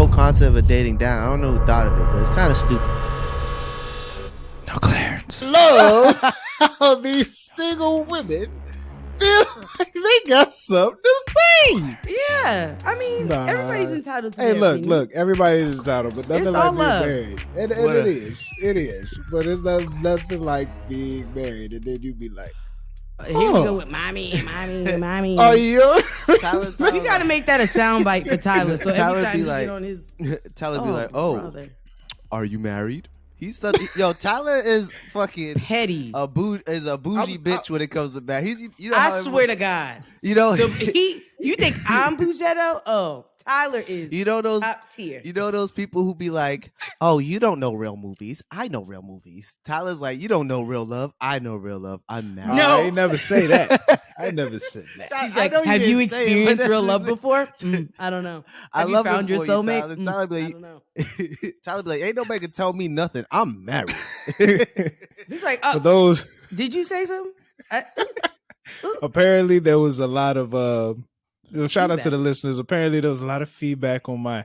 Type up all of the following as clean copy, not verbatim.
whole concept of dating down. I don't know who thought of it, but it's kind of stupid. No Clarence. Love how these single women feel like they got something to say. Yeah, I mean, Nah. everybody's entitled to. Hey, their look, opinion. look. Everybody's entitled, but nothing It's like all being love. married. And What it is. But it's nothing like being married, and then you be like, Here we go with mommy. "Are you?" Tyler You got to make that a soundbite for Tyler. So Tyler every time be you like- get on his, Tyler be like, "Oh, brother. are you married?" He's such Tyler is fucking petty. a bougie bitch when it comes to marriage. You know I how swear to God. you know You think I'm Bougetto? Oh, Tyler is you know those top tier. You know those people who be like, "Oh, you don't know real movies. I know real movies." Tyler's like, "You don't know real love. I know real love. I'm married." No. I ain't never say that. I never said that. He's I like, know have you didn't say it, but experienced that's real love just- before? I don't know. I Have you love it found your for you, soulmate? Tyler. Tyler be I like, don't know. Tyler be like, "Ain't nobody can tell me nothing. I'm married." He's like, For those, did you say something? apparently there was a lot of shout out to Feedback. the listeners. Apparently there was a lot of feedback on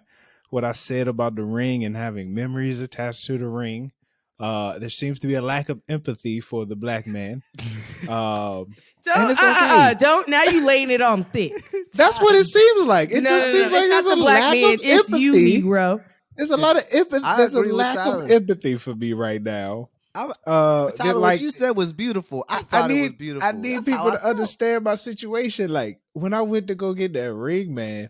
what I said about the ring and having memories attached to the ring. There seems to be a lack of empathy for the black man. Don't, it's okay. don't. Now you laying it on thick. That's what it seems like. It just seems like It's not there's the a black lack man. of It's you, empathy. Negro. There's a lot of empathy. I There's a agree with lack Tyler. of empathy for me right now. Tyler, They're what like, you said was beautiful. I thought it was beautiful. I need That's how people I to felt. understand my situation. Like when I went to go get that ring, man,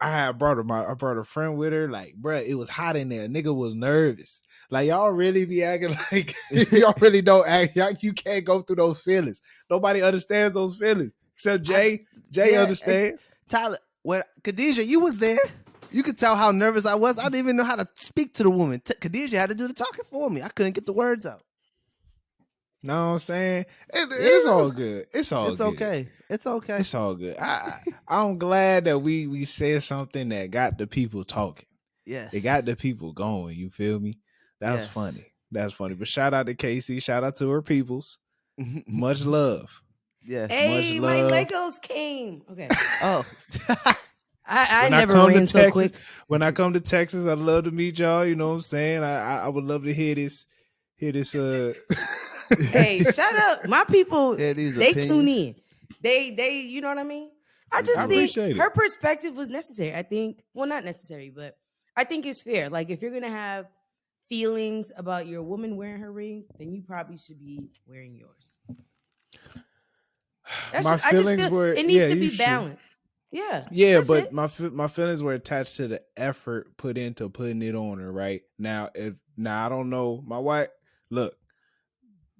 I brought a friend with her. Like, bruh, it was hot in there. Nigga was nervous. Like y'all really be acting like y'all really don't act. You can't go through those feelings. Nobody understands those feelings except Jay. Jay understands. Tyler, when Khadijah, you was there. You could tell how nervous I was. I didn't even know how to speak to the woman. Khadijah had to do the talking for me. I couldn't get the words out. Know what I'm saying? It's all good. It's all It's good. okay. It's okay. It's all good. I'm glad that we said something that got the people talking. Yes. It got the people going. You feel me? That was Yes. funny. That's funny. But shout out to Casey. Shout out to her peoples. Much love. Yes. Hey, Much my love. Legos came. Okay. Oh. I When never come to ran so Texas, quick. when I come to Texas, I'd love to meet y'all. You know what I'm saying? I would love to hear this. Hey, shout out my people. Yeah, these They opinions. tune in. They, you know what I mean? I just think appreciate it. her perspective was necessary. I think, well, not necessary, but I think it's fair. Like, if you're gonna have feelings about your woman wearing her ring, then you probably should be wearing yours. My feelings were- it needs yeah, to you be should. balanced. Yeah. Yeah, that's but it. my feelings were attached to the effort put into putting it on her. Right now, I don't know my wife. Look,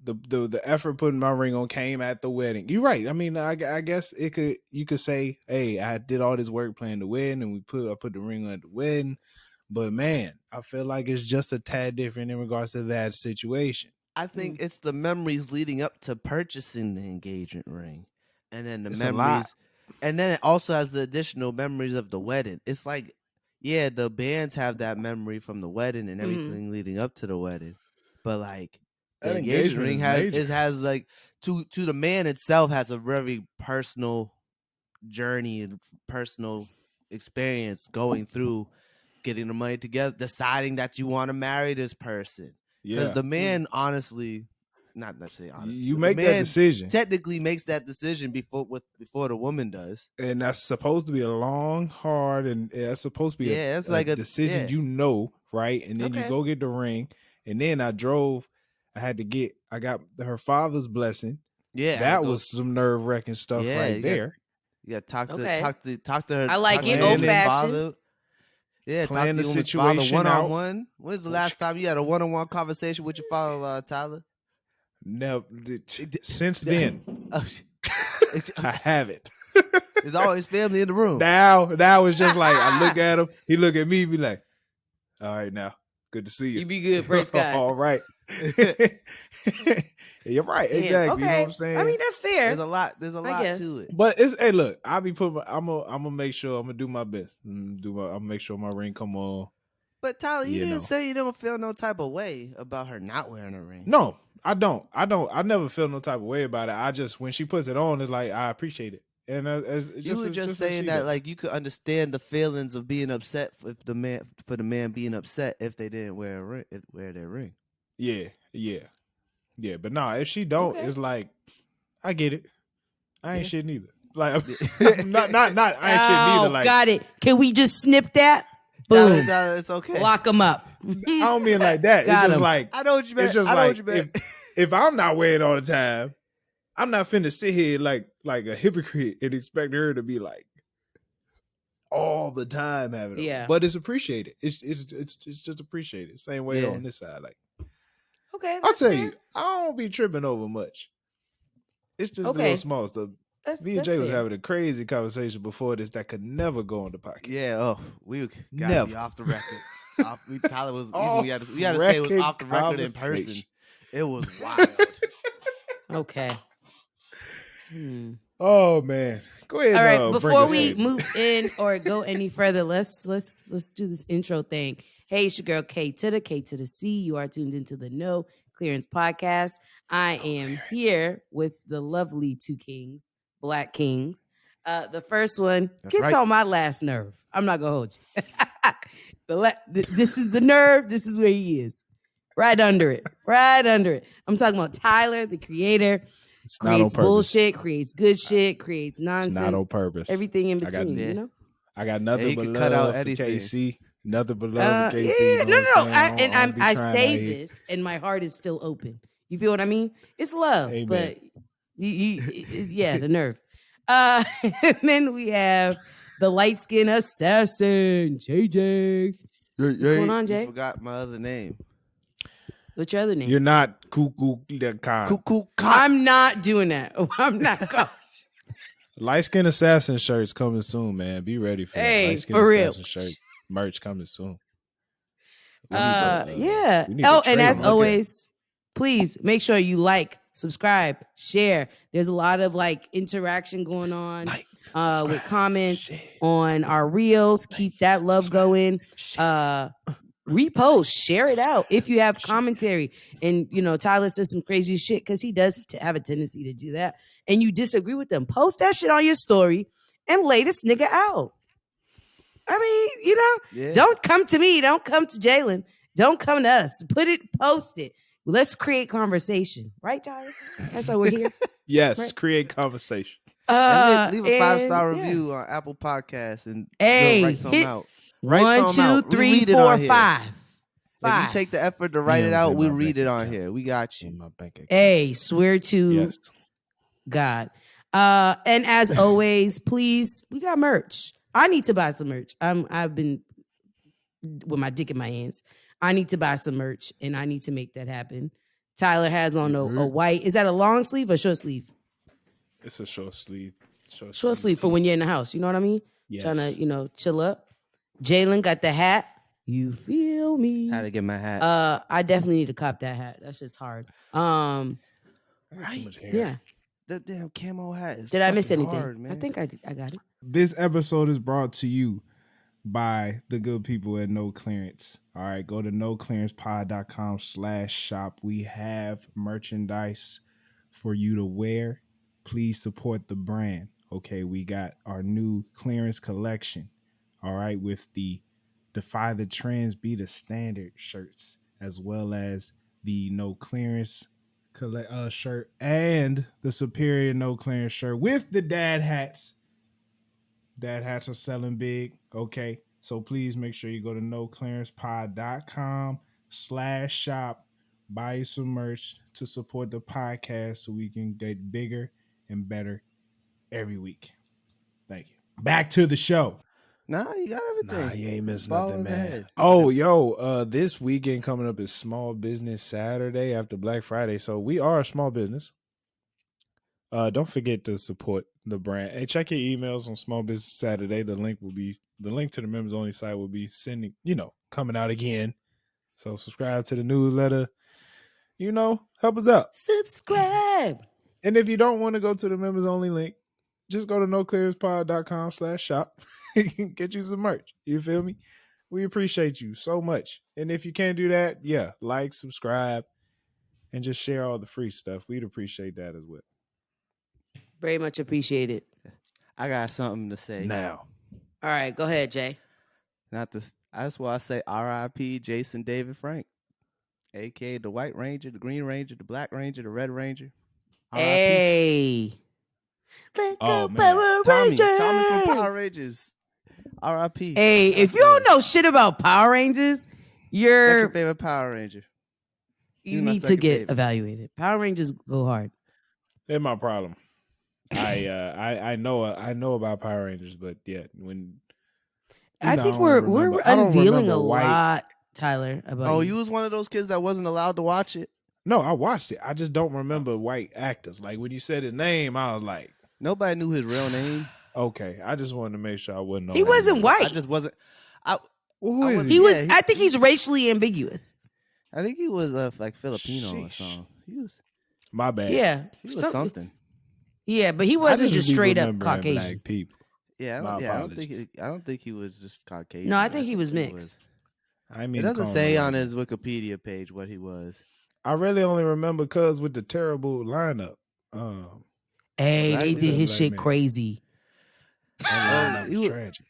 the effort putting my ring on came at the wedding. You're right. I mean, I guess you could say, hey, I did all this work planning the wedding, and I put the ring on at the wedding. But man, I feel like it's just a tad different in regards to that situation. I think it's the memories leading up to purchasing the engagement ring. And then the It's a lot. memories. And then it also has the additional memories of the wedding. It's like, yeah, the bands have that memory from the wedding and everything leading up to the wedding. But like the That engagement ring engagement is has like to the man itself has a very personal journey and personal experience going through getting the money together, deciding that you want to marry this person. Because Yeah, the man, honestly, not necessarily honestly, you but make the that man decision, technically makes that decision before the woman does. and that's supposed to be a long, hard, and that's supposed to be It's like a decision. yeah. You know, right? And then you Okay. go get the ring, and then I got her father's blessing. Yeah, That was some nerve wracking stuff Yeah, right you there. You got to Okay. talk to her. I like talk it, to old his fashioned. father. Yeah, Plan talk to the your woman's father situation one out. on one. When's the last time you had a one-on-one conversation with your father, Tyler? Never since then. I haven't. There's always family in the room. Now it's just like I look at him, he look at me, be like, "All right, now, good to see you." You be good, praise God. All right. You're right, Yeah, exactly. You know okay. what I'm saying? I mean, that's fair. There's a lot guess. to it. But hey, look, I'll be putting. I'm gonna make sure. I'm gonna do my best. I'm gonna make sure my ring come on. But Tyler, you You didn't know. say you don't feel no type of way about her not wearing a ring. No, I don't. I never feel no type of way about it. I just when she puts it on, it's like I appreciate it. And You were just saying that like you could understand the feelings of being upset for the man being upset if they didn't wear their ring. Yeah. But nah, if she don't, Okay. it's like I get it. I ain't Yeah. shit neither. Like not I ain't shit neither. Like got it. Can we just snip that? Tyler, Boom. Tyler, it's okay. Lock them up. I don't mean like that. It's Got just 'em. like I know what you meant. it's just I know like what you meant. if I'm not wearing all the time, I'm not finna sit here like a hypocrite and expect her to be like all the time having it. Yeah. But it's appreciated. It's just appreciated. Same way Yeah. on this side. Like Okay. I'll That's tell fair. you, I don't be tripping over much. It's just the Okay. little small stuff. Me and That's Jay was fair. having a crazy conversation before this that could never go on the podcast. Yeah. Oh, we gotta Never. be off the record. Tyler was Off we had to say it was off the record in person. conversation. It was wild. Okay. Oh man, go ahead. All right. bring Before us we in. move in or go any further, let's do this intro thing. Hey, it's your girl K to the C. You are tuned into the No Clearance Podcast. I am here with the lovely two kings, Black Kings. The first one That's gets right. on my last nerve. I'm not gonna hold you. This is the nerve. This is where he is. Right under it. I'm talking about Tyler, the creator. It's not on Creates purpose. bullshit, creates good shit, creates nonsense. It's not on purpose. Everything in I got- between, Yeah. you know? I got Yeah, nothing you but can cut out love for anything. KC. Nothing but love for KC. Yeah, you know what I'm saying? I don't be trying say out here. this, and my heart is still open. You feel what I mean? It's love, Amen. but yeah, the nerve. And then we have the light skin assassin, JJ. What's going on, Jay? You forgot my other name. What's your other name? You're not cuckoo the kind. Cuckoo. I'm not doing that. I'm not going. Light skin assassin shirts coming soon, man. Be ready for Hey, that. Light skin for real. assassin shirt merch coming soon. Yeah. we need Oh, to and trade as them. always, please make sure you like, subscribe, share. There's a lot of like interaction going on Like, with subscribe, comments share. on our reels. Keep that love going. Repost, share it out if you have commentary. And Tyler says some crazy shit because he does have a tendency to do that. And you disagree with them. Post that shit on your story and lay this nigga out. I mean, Yeah. don't come to me. Don't come to Jalen. Don't come to us. Post it. Let's create conversation. Right, Tyler? That's why we're here. Yes, Right. create conversation. And leave a 5-star and, yeah. review on Apple Podcasts and Hey, write something hit out. Write 1, something 2, out. We 3, read it 4, on here. 5. If you take the effort to write it DMs out, in we my read bank it on account. here. We got In you. my bank account. Hey, swear to Yes. God. And as always, please, we got merch. I need to buy some merch. I've been with my dick in my hands. I need to buy some merch, and I need to make that happen. Tyler has on a white. Is that a long sleeve or short sleeve? It's a short sleeve. Short sleeve for when you're in the house. You know what I mean? Yes. Trying to, chill up. Jalen got the hat. You feel me? How to get my hat. I definitely need to cop that hat. That shit's hard. I got too much hair. Yeah. The damn camo hat is Did I miss fucking anything? hard, man. I think I got it. This episode is brought to you by the good people at No Clearance. All right, go to noclearancepod.com/shop. We have merchandise for you to wear. Please support the brand. Okay, we got our new clearance collection. All right, with the Defy the Trends, Be the Standard shirts, as well as the No Clearance shirt and the Superior No Clearance shirt with the dad hats. Dad hats are selling big. Okay. So please make sure you go to noclearancepod.com/shop. Buy you some merch to support the podcast so we can get bigger and better every week. Thank you. Back to the show. Nah, you got everything. Nah, you ain't missing Ball nothing, in the man. head. Oh, yo, this weekend coming up is Small Business Saturday after Black Friday. So we are a small business. Don't forget to support the brand. Hey, check your emails on Small Business Saturday. The link to the members only site will be coming out again. So subscribe to the newsletter. Help us out. Subscribe. And if you don't want to go to the members only link, just go to noclearancepod.com/shop. Get you some merch. You feel me? We appreciate you so much. And if you can't do that, yeah, like, subscribe, and just share all the free stuff. We'd appreciate that as well. Very much appreciated. I got something to say. Now. All right, go ahead, Jay. Not this. That's why I say R.I.P. Jason David Frank, aka the White Ranger, the Green Ranger, the Black Ranger, the Red Ranger. R.I.P. Hey. Let Oh, go, man. Power Tommy Rangers. from Power Rangers. R.I.P. Hey, if That's you don't good. know shit about Power Rangers, Second favorite Power Ranger. you He's my need to second get favorite. evaluated. Power Rangers go hard. That's my problem. I know about Power Rangers, but yeah, when I think I don't we're remember- I don't unveiling a remember White. lot, Tyler, about Oh, you. you was one of those kids that wasn't allowed to watch it? No, I watched it. I just don't remember white actors. Like when you said his name, I was like, Nobody knew his real name. okay. I just wanted to make sure I wasn't. He wasn't white. I just wasn't. Well, who I is wasn't- he? He was. Yeah, I think he's racially ambiguous. I think he was like Filipino or Sheesh. something. He was My bad. Yeah, he was something. Yeah, but he I wasn't just be straight up remembering Caucasian. Black people. Yeah, My I don't think apologies. I don't think he was just Caucasian. No, I think he was mixed. I It mean, doesn't say on his Wikipedia page what he was. I really only remember Cuz with the terrible lineup. Hey, Black they dude, did his black shit man. crazy. That he lineup was was- tragic.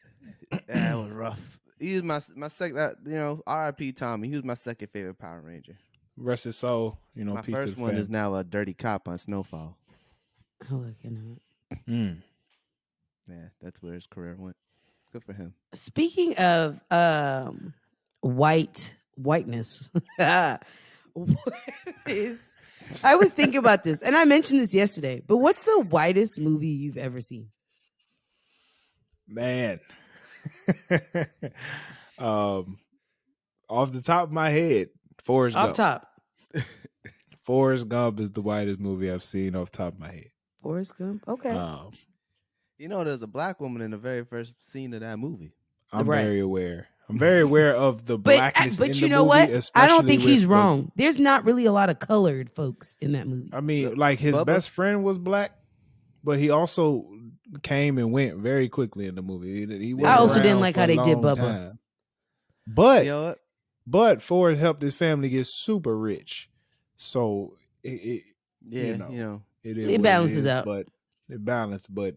Yeah, it was rough. He was my second. R.I.P. Tommy. He was my second favorite Power Ranger. Rest his soul. My Peace to first the one is family. now a dirty cop on Snowfall. Oh, look, you know. Yeah, that's where his career went. Good for him. Speaking of whiteness, what is? I was thinking about this, and I mentioned this yesterday. But what's the whitest movie you've ever seen? Man. Off the top of my head, Forrest Off Gump. top, Forrest Gump is the whitest movie I've seen off the top of my head. Forrest Gump. Okay, There's a black woman in the very first scene of that movie. I'm Right. very aware. I'm very aware of the blackness in but the you know movie, what? I don't especially think he's with the- wrong. There's not really a lot of colored folks in that movie. I mean, like his Bubba? best friend was black, but he also came and went very quickly in the movie. He I wasn't also didn't around like for how a they did long Bubba. time. But You know what? but Forrest helped his family get super rich, so it Yeah, it is It what balances is, out. but it balanced. But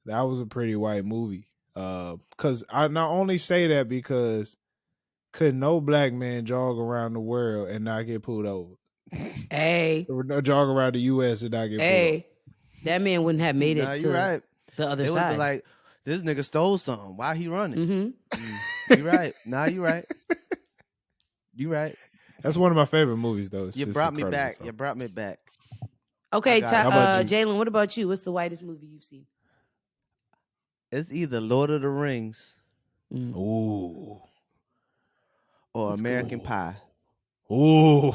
that was a pretty white movie. Because I not only say that because could no black man jog around the world and not get pulled over, Hey, or no jog around the U.S. and not get pulled over. hey, that man wouldn't have made it Nah, to you're right. the other They would side. be like, this nigga stole something. Why he running? Mm-hmm. You're right. Nah, you're right. You're right. That's one of my favorite movies, though. You It's brought me incredible, back. so. You brought me back. Okay, I got it. How about you? Jalen, what about you? What's the whitest movie you've seen? It's either Lord of the Rings Mm. Ooh, or That's American cool. Pie. ooh,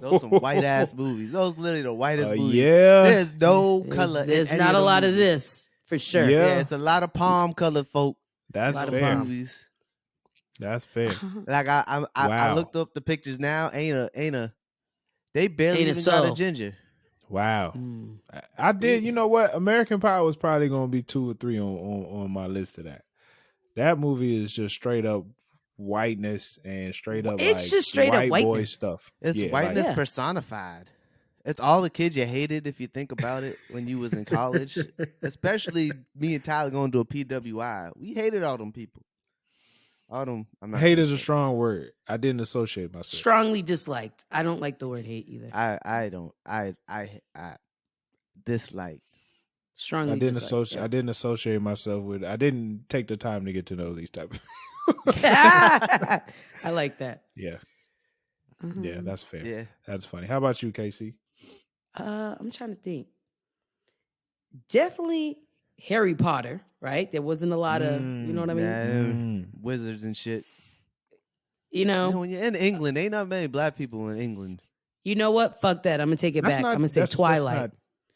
Those some white ass movies. Those literally the whitest movies. yeah. There's no color. There's in not any a of lot of movies. this for sure. Yeah. Yeah, it's a lot of palm colored folk. That's lot of fair. palm. Movies. That's fair. Like I Wow. looked up the pictures now. Ain't a. They barely Ain't a even got a soul. ginger. Wow. Mm. I did. You know what? American Pie was probably going to be 2 or 3 on my list of that. That movie is just straight up whiteness and straight up It's like just straight up white boy whiteness. stuff. It's Yeah, whiteness Yeah. personified. It's all the kids you hated if you think about it when you was in college. Especially me and Tyler going to a PWI. We hated all them people. All them. I'm not hate gonna is a say. strong word. I didn't associate myself. Strongly disliked. I don't like the word hate either. I don't. I dislike. Strongly I didn't disliked. associate. I didn't associate myself with. I didn't take the time to get to know these type. I like that. Yeah, Uh-huh. yeah, that's fair. Yeah. That's funny. How about you, Casey? I'm trying to think. Definitely Harry Potter, right? There wasn't a lot of, you know what I mean? Nah, Mm. wizards and shit. You know, You know, when you're in England, ain't not many black people in England. you know what? Fuck that. I'm gonna take it That's back. not- I'm gonna say that's Twilight. not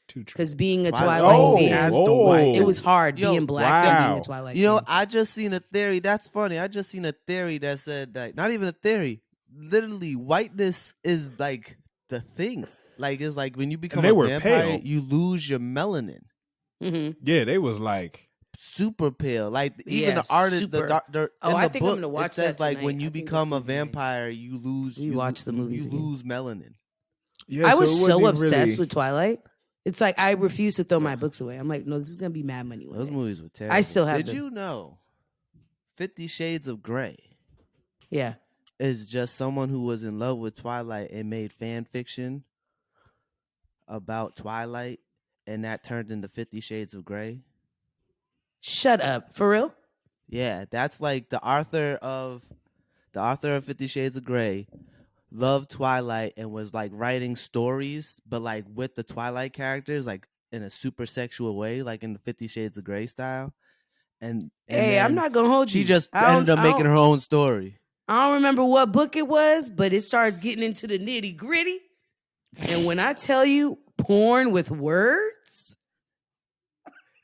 too true. Because being a Twilight. Twilight Oh, fan, that's the white- it was hard Yo, being black and being wow. a Twilight You know, fan. I just seen a theory. That's funny. I just seen a theory that said that not even a theory. Literally, whiteness is like the thing. Like it's like when you become they a were vampire, pale. you lose your melanin. Mhm. Yeah, they was like, Super pale. Like even Yeah, the artist, super. the Oh, in I the think I'm book, gonna watch it says that like tonight. when I you think become a that's gonna be nice. vampire, you lose. We watch the movies You again. lose melanin. yeah. I so was it wasn't so even obsessed really- with Twilight It's like I refuse to throw my books away. I'm like, no, this is gonna be mad money one Those day. movies were terrible. I still have Did them. you know 50 Shades of Grey Yeah. is just someone who was in love with Twilight and made fan fiction about Twilight, and that turned into 50 Shades of Grey? Shut up. For real? Yeah, that's like the author of 50 Shades of Grey loved Twilight and was like writing stories, but like with the Twilight characters, like in a super sexual way, like in the 50 Shades of Grey style. And Hey, I'm then not gonna hold she you. just ended up making her own story. I don't remember what book it was, but it starts getting into the nitty gritty. And when I tell you porn with words,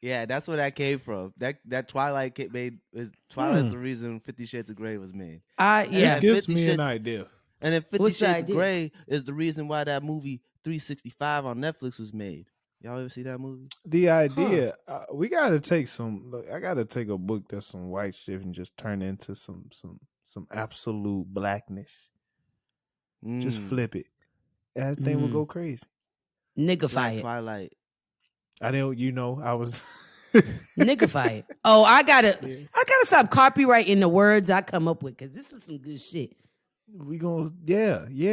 Yeah, that's where that came from. That Twilight Twilight's the reason 50 Shades of Grey was made. This gives 50 me an Shades- idea. And then 50 What's the Shades of idea? Grey is the reason why that movie 365 on Netflix was made. Y'all ever see that movie? The idea, we gotta take look, I gotta take a book that's some white shit and just turn it into some absolute blackness. Just flip it. That thing will go crazy. niggify Black it. Twilight. I didn't, I was Niggify it. Oh, I gotta stop copyrighting the words I come up with because this is some good shit. we gonna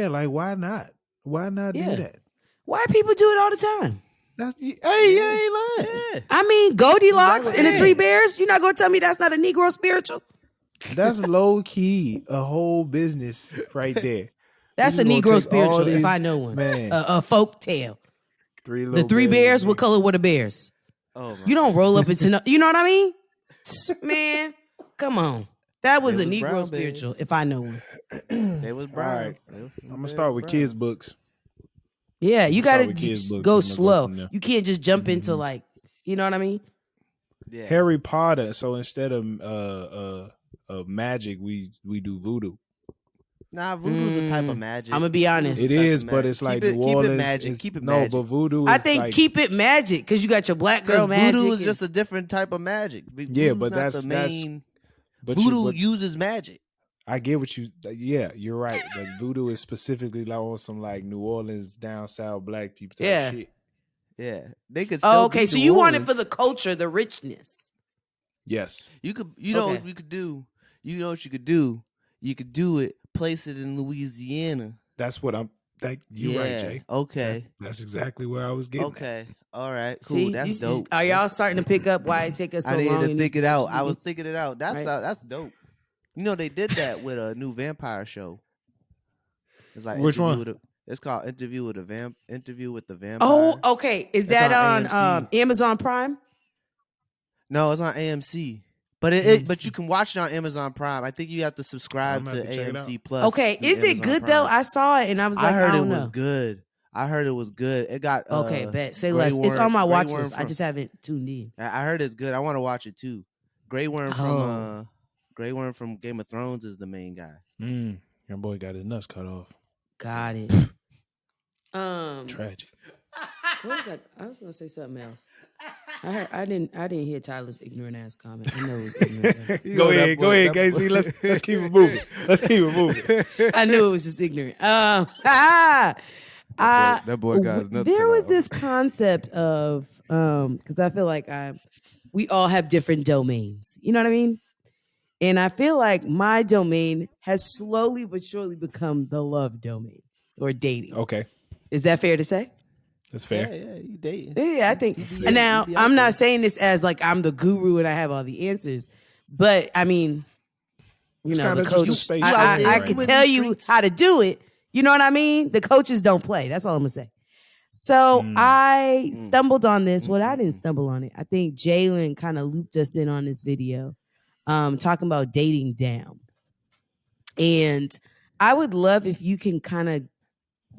like why not? Why not Yeah. do that? Why people do it all the time? You ain't lying. Yeah. I mean, Goldilocks Exactly. and the Three Bears. You're not gonna tell me that's not a Negro spiritual? That's low key a whole business right there. That's a just gonna Negro take spiritual all if these- I know one. Man. A folk tale. The The Three Bears. What color were the bears? Oh, my You don't roll up into no. You know what I mean? Man, come on. That was They a was Negro brown spiritual bears. if I know one. They was brown. Right. I'm gonna start with kids' books. Yeah, you Start gotta with kids' just books. go I'm gonna go slow. from there. You can't just jump into Mhm. like, you know what I mean? Yeah. Harry Potter. So instead of magic, we do voodoo. Nah, voodoo's a type of magic. I'ma be honest. It Voodoo's a type is, of but magic. it's like keep New it Orleans. magic. Is, Keep it no, magic. but voodoo is I think like, keep it magic because you got your black girl Because magic. voodoo is and- just a different type of magic. Yeah, Voodoo's but not that's- the that's- main. but Voodoo uses magic. I get what you. Yeah, you're right. But voodoo is specifically like on some like New Orleans down south black people type Yeah. shit. Yeah, they could. Still Oh, okay. be So New you want it Orleans. for the culture, the richness. Yes. You could. You know Okay. what you could do. You know what you could do. You could do it. Place it in Louisiana. That's what I'm. You're right, Jay. Okay. That's exactly where I was getting. at. Okay. All right. Cool. See, That's dope. Are y'all starting to pick up why it take us so I long? needed to in think these it out. books? I was thinking it out. That's Right. that's dope. You know they did that with a new vampire show. It's like Which Interview one? with a- It's called Interview with the Vampire. Oh, okay. Is It's that on on AMC. Amazon Prime? No, it's on AMC. But but you can watch it on Amazon Prime. I think you have to subscribe I'm gonna to have to check it out. AMC Plus. Okay. through Is it Amazon good Prime. though? I saw it and I was like, I heard it don't was know. good. I heard it was good. It got Okay, bet. Say Grey less. It's Worm- on my Grey watch Worm list. I from- just haven't tuned in. I heard it's good. I want to watch it too. Grey Worm Oh. Grey Worm from Game of Thrones is the main guy. Your boy got his nuts cut off. Got it. Tragic. What was that? I was gonna say something else. I didn't hear Tyler's ignorant ass comment. I know it was ignorant. Go ahead, Casey. Let's keep it moving. Let's keep it moving. I knew it was just ignorant. That boy got his nuts There cut was off. this concept of because I feel like we all have different domains. You know what I mean? And I feel like my domain has slowly but surely become the love domain or dating. Okay, Is that fair to say? that's fair. Yeah, you dating. Yeah, I think. be- And now you be out I'm there. not saying this as like I'm the guru and I have all the answers, but I mean, you It's know, kinda the just a coach. space out I there can in tell the you streets. how to do it. You know what I mean? The coaches don't play. That's all I'm gonna say. So I stumbled on this. Well, I didn't stumble on it. I think Jalen kind of looped us in on this video, talking about dating down. And I would love if you can kind of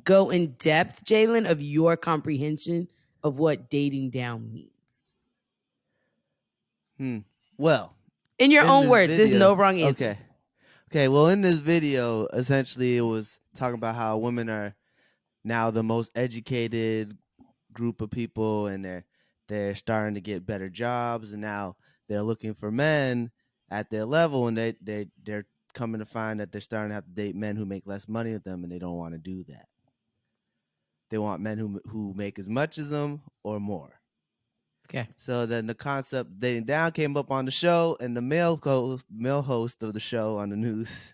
go in depth, Jalen, of your comprehension of what dating down means. Well, In your in own this words, there's video- no wrong answer. Okay. Well, in this video, essentially, it was talking about how women are now the most educated group of people, and they're starting to get better jobs, and now they're looking for men at their level, and they're coming to find that they're starting to have to date men who make less money with them, and they don't want to do that. They want men who make as much as them or more. Okay. So then the concept dating down came up on the show, and the male host of the show on the news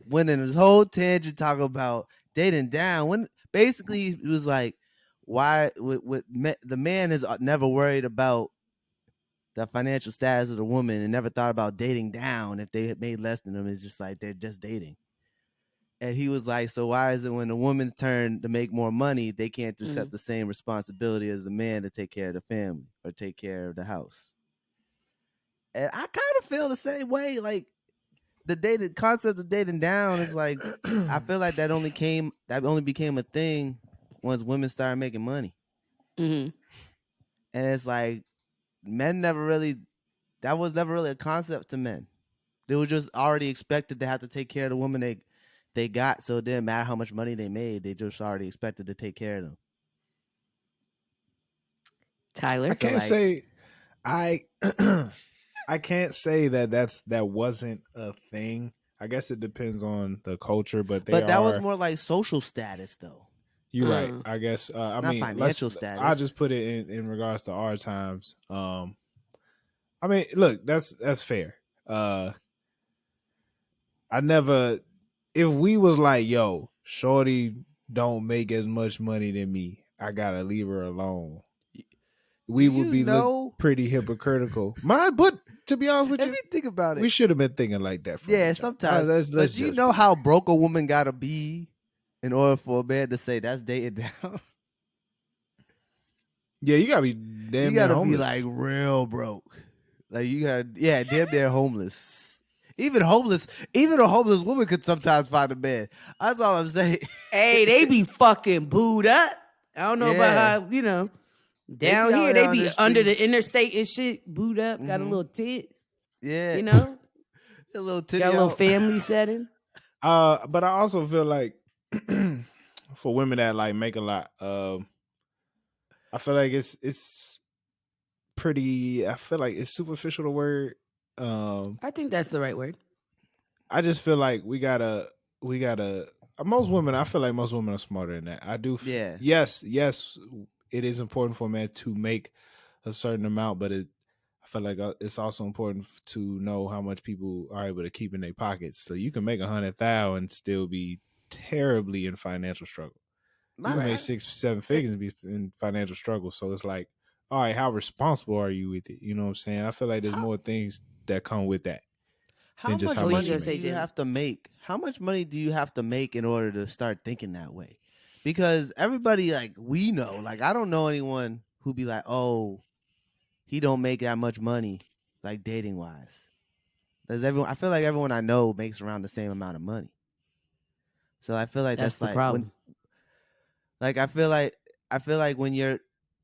went in this whole tangent talking about dating down. When basically it was like, why the man is never worried about the financial status of the woman and never thought about dating down if they had made less than them. It's just like they're just dating. And he was like, so why is it when the woman's turn to make more money, they can't accept the same responsibility as the man to take care of the family or take care of the house? And I kind of feel the same way. Like the concept of dating down is like, I feel like that only became a thing once women started making money. Mm-hmm. And it's like men that was never really a concept to men. They were just already expected to have to take care of the woman they got, so it didn't matter how much money they made. They just already expected to take care of them. Tyler, I can't say I can't say that wasn't a thing. I guess it depends on the culture, but that was more like social status, though. You're right. I guess. I Not mean, financial status. I'll just put it in regards to our times. I mean, look, that's fair. I never. If we was like, yo, shorty don't make as much money than me, I gotta leave her alone. We would be look pretty hypocritical. But to be honest with you, if you think about it, we should have been thinking like that. Sometimes. But do you know how broke a woman gotta be in order for a man to say that's dating down? Yeah, you gotta be damn near homeless. Be like real broke. Like you gotta, damn near homeless. Even a homeless woman could sometimes find a man. That's all I'm saying. Hey, they be fucking booed up. I don't know about how, down here they be under the interstate and shit, booed up, got a little tit. Yeah. A little titty got a little family setting. But I also feel like for women that like make a lot, I feel like it's pretty. I feel like it's superficial the word. I think that's the right word. I just feel like we gotta. Most women, I feel like most women are smarter than that. I do. Yes, it is important for a man to make a certain amount, but I feel like it's also important to know how much people are able to keep in their pockets. So you can make 100,000 and still be terribly in financial struggle. You can make 6-7 figures and be in financial struggle. So it's like, all right, how responsible are you with it? You know what I'm saying? I feel like there's more things that come with that. How much money do you have to make? How much money do you have to make in order to start thinking that way? Because everybody, like, we know, like, I don't know anyone who be like, oh, he don't make that much money, like dating wise. I feel like everyone I know makes around the same amount of money. So I feel like that's the like problem. I feel like when you're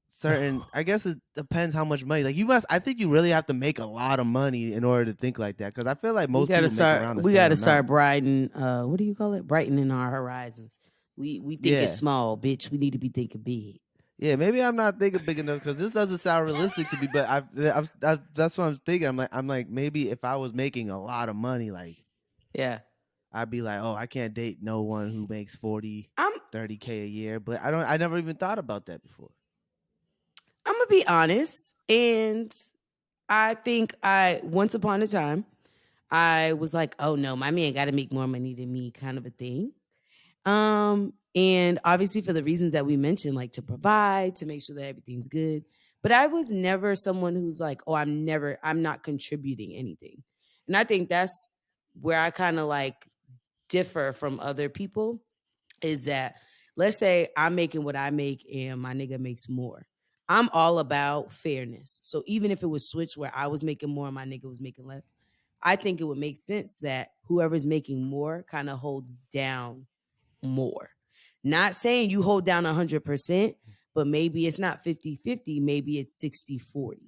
certain, I guess it depends how much money. Like I think you really have to make a lot of money in order to think like that. Because I feel like most people make around the same amount. We got to start brightening. What do you call it? Brightening our horizons. We think it's small, bitch. We need to be thinking big. Yeah, maybe I'm not thinking big enough because this doesn't sound realistic to me. But that's what I'm thinking. I'm like maybe if I was making a lot of money, like I'd be like, oh, I can't date no one who makes 30K a year. But I never even thought about that before. I'm gonna be honest, and I think once upon a time I was like, oh no, my man got to make more money than me, kind of a thing. And obviously for the reasons that we mentioned, like to provide, to make sure that everything's good. But I was never someone who's like, oh, I'm not contributing anything. And I think that's where I kind of like differ from other people, is that let's say I'm making what I make and my nigga makes more. I'm all about fairness. So even if it was switched where I was making more and my nigga was making less, I think it would make sense that whoever's making more kind of holds down more. Not saying you hold down 100%, but maybe it's not 50-50, maybe it's 60-40.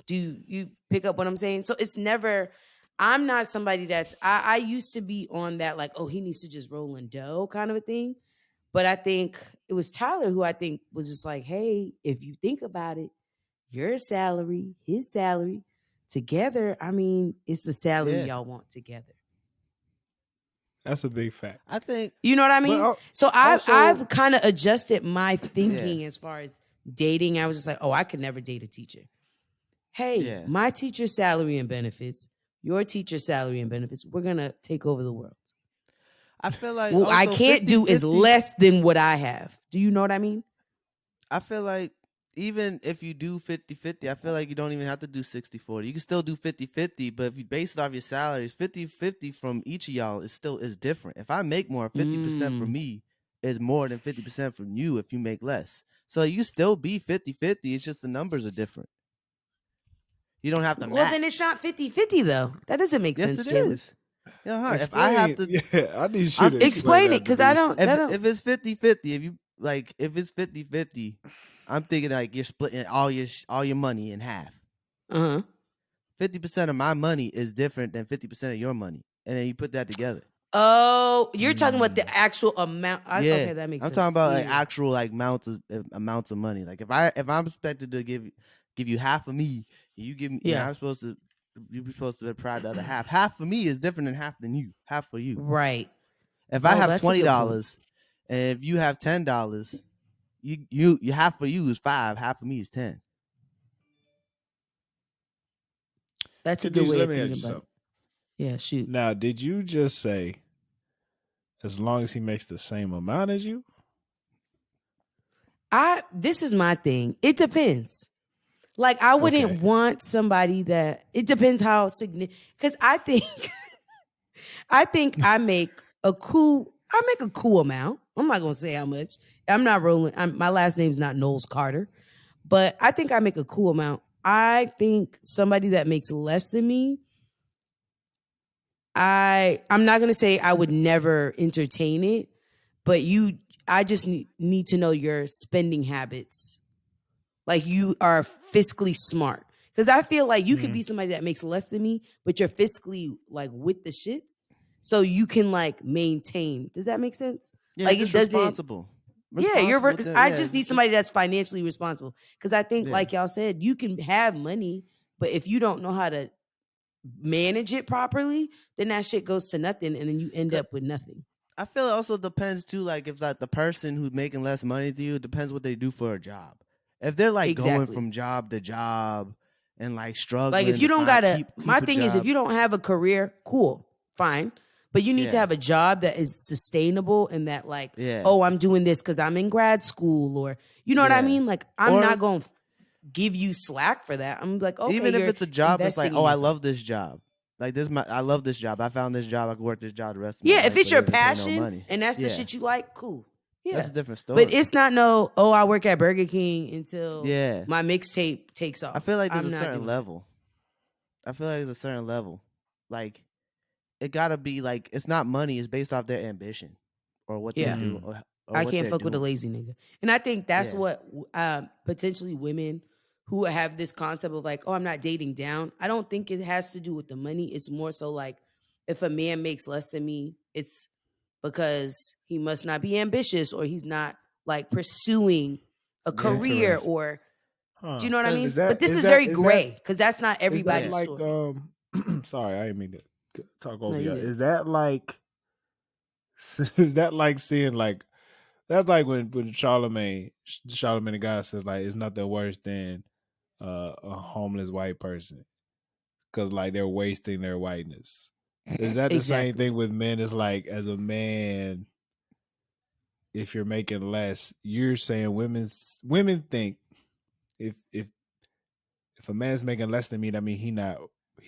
Do you pick up what I'm saying? So it's never, I'm not somebody I used to be on that like, oh, he needs to just roll in dough kind of a thing. But I think it was Tyler who I think was just like, hey, if you think about it, your salary, his salary, together, I mean, it's the salary y'all want together. That's a big fact. I think You know what I mean? But So also- I've kind of adjusted my thinking as far as dating. I was just like, oh, I could never date a teacher. Hey, my teacher's salary and benefits, your teacher's salary and benefits, we're gonna take over the world. I feel like What I also can't do is 50-50 less than what I have. Do you know what I mean? I feel like even if you do 50-50, I feel like you don't even have to do 60-40. You can still do 50-50, but if you base it off your salaries, 50-50 from each of y'all is different. If I make more, 50% from me is more than 50% from you if you make less. So you still be 50-50. It's just the numbers are different. You don't have to match. Well, then it's not 50-50 though. That doesn't make Yes, sense, it Jalen. is. If I have to, I need you to explain it that because to me. I don't. if it's 50-50, if it's 50-50, I'm thinking like you're splitting all your money in half. 50% of my money is different than 50% of your money, and then you put that together. Oh, you're talking about the actual amount. Okay, that makes I'm sense. talking about like actual like amounts of money. Like if I'm expected to give you half of me, and you give me, and I'm supposed to. You're supposed to provide the other half. Half for me is different than half than you. Half for you. Right. If I have $20 and if you have $10, you half for you is 5, half for me is 10. That's a good way let of me ask thinking you about something. it. Yeah, shoot. Now, did you just say as long as he makes the same amount as you? This is my thing. It depends. Like I wouldn't want somebody that it depends how significant because I think I make a cool amount. I'm not gonna say how much. I'm not rolling. My last name's not Knowles Carter, but I think I make a cool amount. I think somebody that makes less than me, I'm not gonna say I would never entertain it, but I just need to know your spending habits. Like you are fiscally smart. Because I feel like you can be somebody that makes less than me, but you're fiscally like with the shits. So you can like maintain. Does that make sense? Yeah, like just responsible. I just need somebody that's financially responsible. Because I think, like y'all said, you can have money, but if you don't know how to manage it properly, then that shit goes to nothing, and then you end up with nothing. I feel it also depends too, like if like the person who's making less money than you, it depends what they do for a job. If they're like going from job to job and like struggling, like if you don't gotta, my thing is if you don't have a career, cool, fine. But you need to have a job that is sustainable and that like, oh, I'm doing this because I'm in grad school or you know what I mean? Like I'm not going to give you slack for that. I'm like, okay, even if it's a job, it's like, oh, I love this job. Like I love this job. I found this job. I can work this job the rest of my life. If it's your passion and that's the shit you like, cool. Yeah, that's a different story. But it's not I work at Burger King until my mixtape takes off. I feel like there's a certain level. Like it gotta be like it's not money. It's based off their ambition or what they do. Or I can't fuck with a lazy nigga, and I think that's what potentially women who have this concept of like, oh, I'm not dating down. I don't think it has to do with the money. It's more so like if a man makes less than me, it's because he must not be ambitious or he's not like pursuing a career or do you know what I mean? But this is very gray because that's not everybody's story. Sorry, I didn't mean to talk over you. Is that like seeing like that's like when Charlemagne the guy says like it's nothing worse than a homeless white person because like they're wasting their whiteness. Is that the same thing with men? It's like as a man, if you're making less, you're saying women think if a man's making less than me, that mean he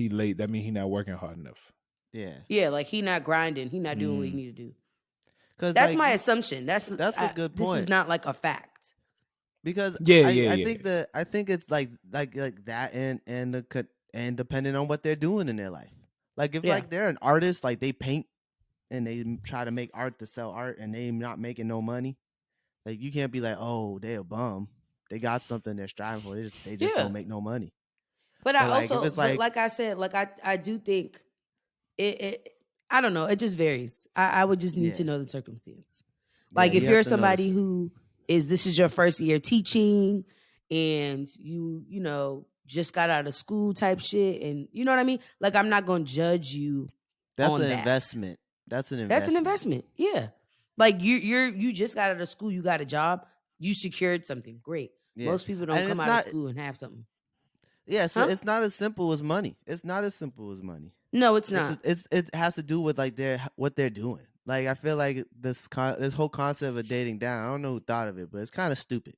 late. That mean he not working hard enough. Yeah, like he not grinding. He not doing what he need to do. Because that's my assumption. That's a good point. This is not like a fact. Because I think it's like that and depending on what they're doing in their life. Like if like they're an artist, like they paint and they try to make art to sell art and they not making no money. Like you can't be like, oh, they a bum. They got something they're striving for. They just don't make no money. But I also, like I said, like I do think it I don't know. It just varies. I would just need to know the circumstance. Like if you're somebody who this is your first year teaching and you know, just got out of school type shit and you know what I mean? Like I'm not going to judge you That's on an investment. That's an investment. That's an investment. Yeah. Like you just got out of school, you got a job, you secured something. Great. Yeah. Most people don't And come it's out not. of school and have something. Yeah, so Huh? it's not as simple as money. It's not as simple as money. No, it's not. It has to do with like what they're doing. Like I feel like this whole concept of dating down. I don't know who thought of it, but it's kind of stupid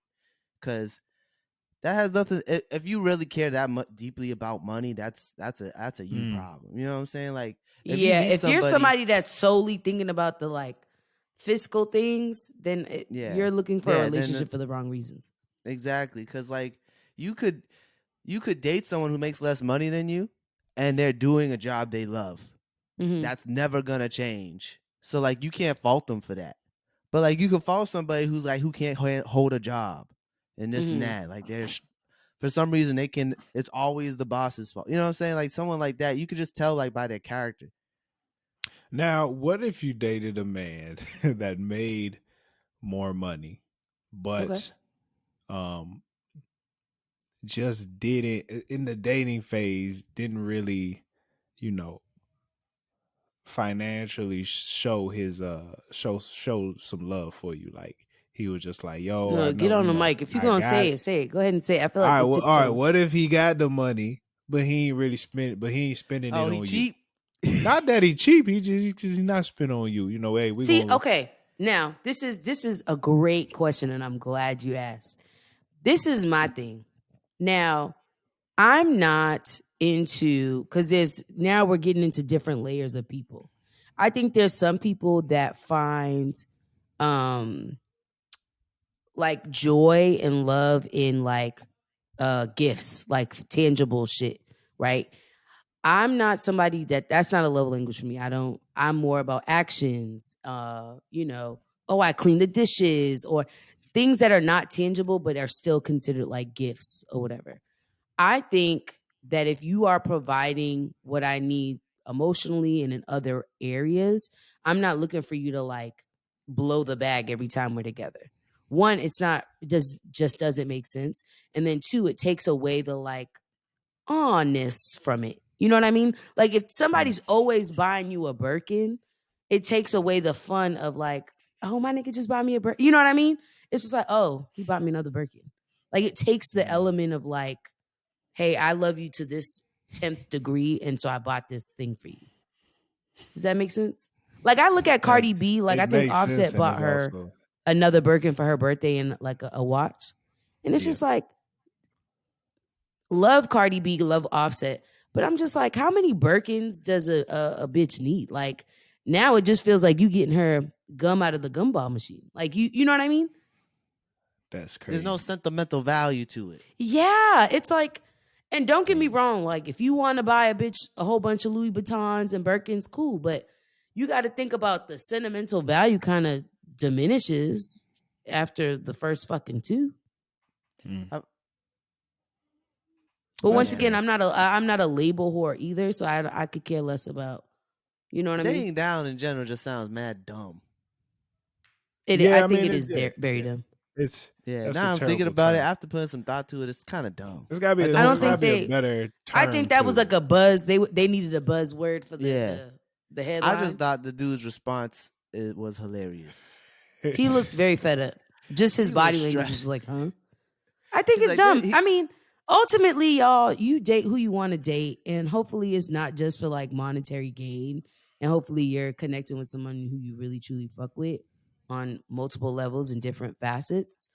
because that has nothing. If you really care that much deeply about money, that's a you problem. You know what I'm saying? Like if you Yeah, meet if you're somebody, somebody that's solely thinking about the like fiscal things, then yeah, you're looking for a yeah, then relationship for the wrong reasons. exactly because like you could date someone who makes less money than you, and they're doing a job they love. Mhm. That's never gonna change. So like you can't fault them for that. But like you can fault somebody who's like who can't hold a job and this and Mhm. that. Like there's for some reason they can. It's always the boss's fault. You know what I'm saying? Like someone like that, you could just tell like by their character. Now, what if you dated a man that made more money, Okay. but um just didn't in the dating phase didn't really, you know, financially show his show some love for you. Like he was just like, yo, I No, get know, on the mic. If you're I gonna got say it. it, say it. Go ahead and say it. I feel like we're All right, tiptoeing. what if he got the money, but he ain't really spend but he ain't spending Oh, it he on cheap. you. Not that he cheap, he's not spending on you. You know, hey, we See, gonna okay. Now, this is a great question, and I'm glad you asked. This is my thing. Now, I'm not into because there's now we're getting into different layers of people. I think there's some people that find um like joy and love in like gifts, like tangible shit, right? I'm not somebody that's not a love language for me. I'm more about actions. Oh, I clean the dishes or things that are not tangible but are still considered like gifts or whatever. I think that if you are providing what I need emotionally and in other areas, I'm not looking for you to like blow the bag every time we're together. One, it just doesn't make sense. And then two, it takes away the like honest from it. You know what I mean? Like if somebody's always buying you a Birkin, it takes away the fun of like, oh, my nigga just bought me a Birkin. You know what I mean? It's just like, oh, he bought me another Birkin. Like it takes the element of like, hey, I love you to this 10th degree, and so I bought this thing for you. Does that make sense? Like I look at that Cardi B, like it I think makes sense Offset and bought it's her also another Birkin for her birthday and like a watch. And it's yeah. just like, love Cardi B, love Offset. But I'm just like, how many Birkins does a bitch need? Like now it just feels like you getting her gum out of the gumball machine. Like you know what I mean? That's crazy. There's no sentimental value to it. Yeah, it's like, and don't get me wrong, like if you want to buy a bitch a whole bunch of Louis Vuittons and Birkins, cool, but you got to think about the sentimental value kind of diminishes after the first fucking two. I- But That's once again, fair. I'm not a label whore either, so I could care less about, you know what I mean? Dating down in general just sounds mad dumb. I I think mean, it it's is very dumb. It's Yeah, that's now a I'm thinking terrible about it term. after putting some thought to it. It's kind of dumb. There's gotta be Like, the I whole don't think a concept- better term. I think that was to like it. a buzz. They needed a buzzword for Yeah. the headline. I just thought the dude's response was hilarious. He looked very fed up. Just his He body was language was stressed. like, huh? I think He's it's like, dumb. he- I mean, ultimately, y'all, you date who you want to date, and hopefully it's not just for like monetary gain. And hopefully you're connecting with someone who you really truly fuck with on multiple levels and different facets.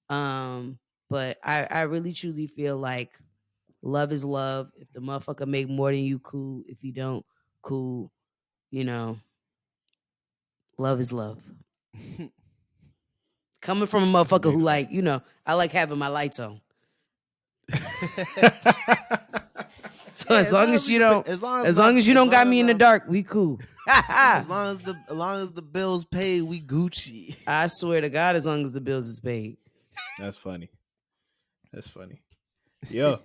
But I really truly feel like love is love. If the motherfucker make more than you, cool. If you don't, cool. You know, love is love. Coming from a motherfucker who like, you know, I like having my lights on. So Yeah, as long as you don't, as as long as you don't got me in the dark, we cool. as long as the bills paid, we Gucci. I swear to God, as long as the bills is paid. That's funny. That's funny. Yo,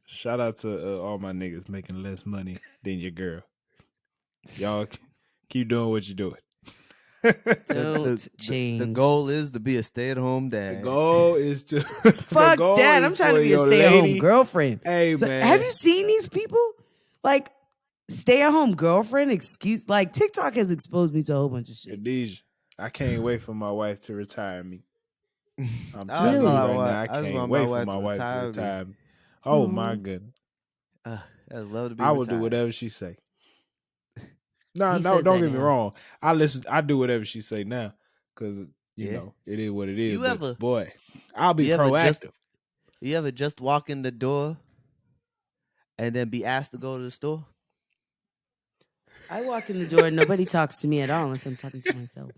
shout out to all my niggas making less money than your girl. Y'all keep doing what you're doing. Don't change. The goal is to be a stay-at-home dad. The goal is to Fuck that. I'm trying to be a stay-at-home girlfriend. Hey, So, man. have you seen these people? Like, stay-at-home girlfriend excuse. Like TikTok has exposed me to a whole bunch of shit. Khadijah, I can't wait for my wife to retire me. I'm That's telling Really? you all I right want. now, I I just can't want my wait for wife my to wife to retire me. retire me. Oh my Aw. goodness. I'd love to be I will retired. do whatever she say. No, He no, says don't that get me now. wrong. I do whatever she say now. Cause you Yeah. know, it is what it is. You But ever boy, I'll be you ever just proactive. you ever just walk in the door and then be asked to go to the store? I walk in the door and nobody talks to me at all unless I'm talking to myself.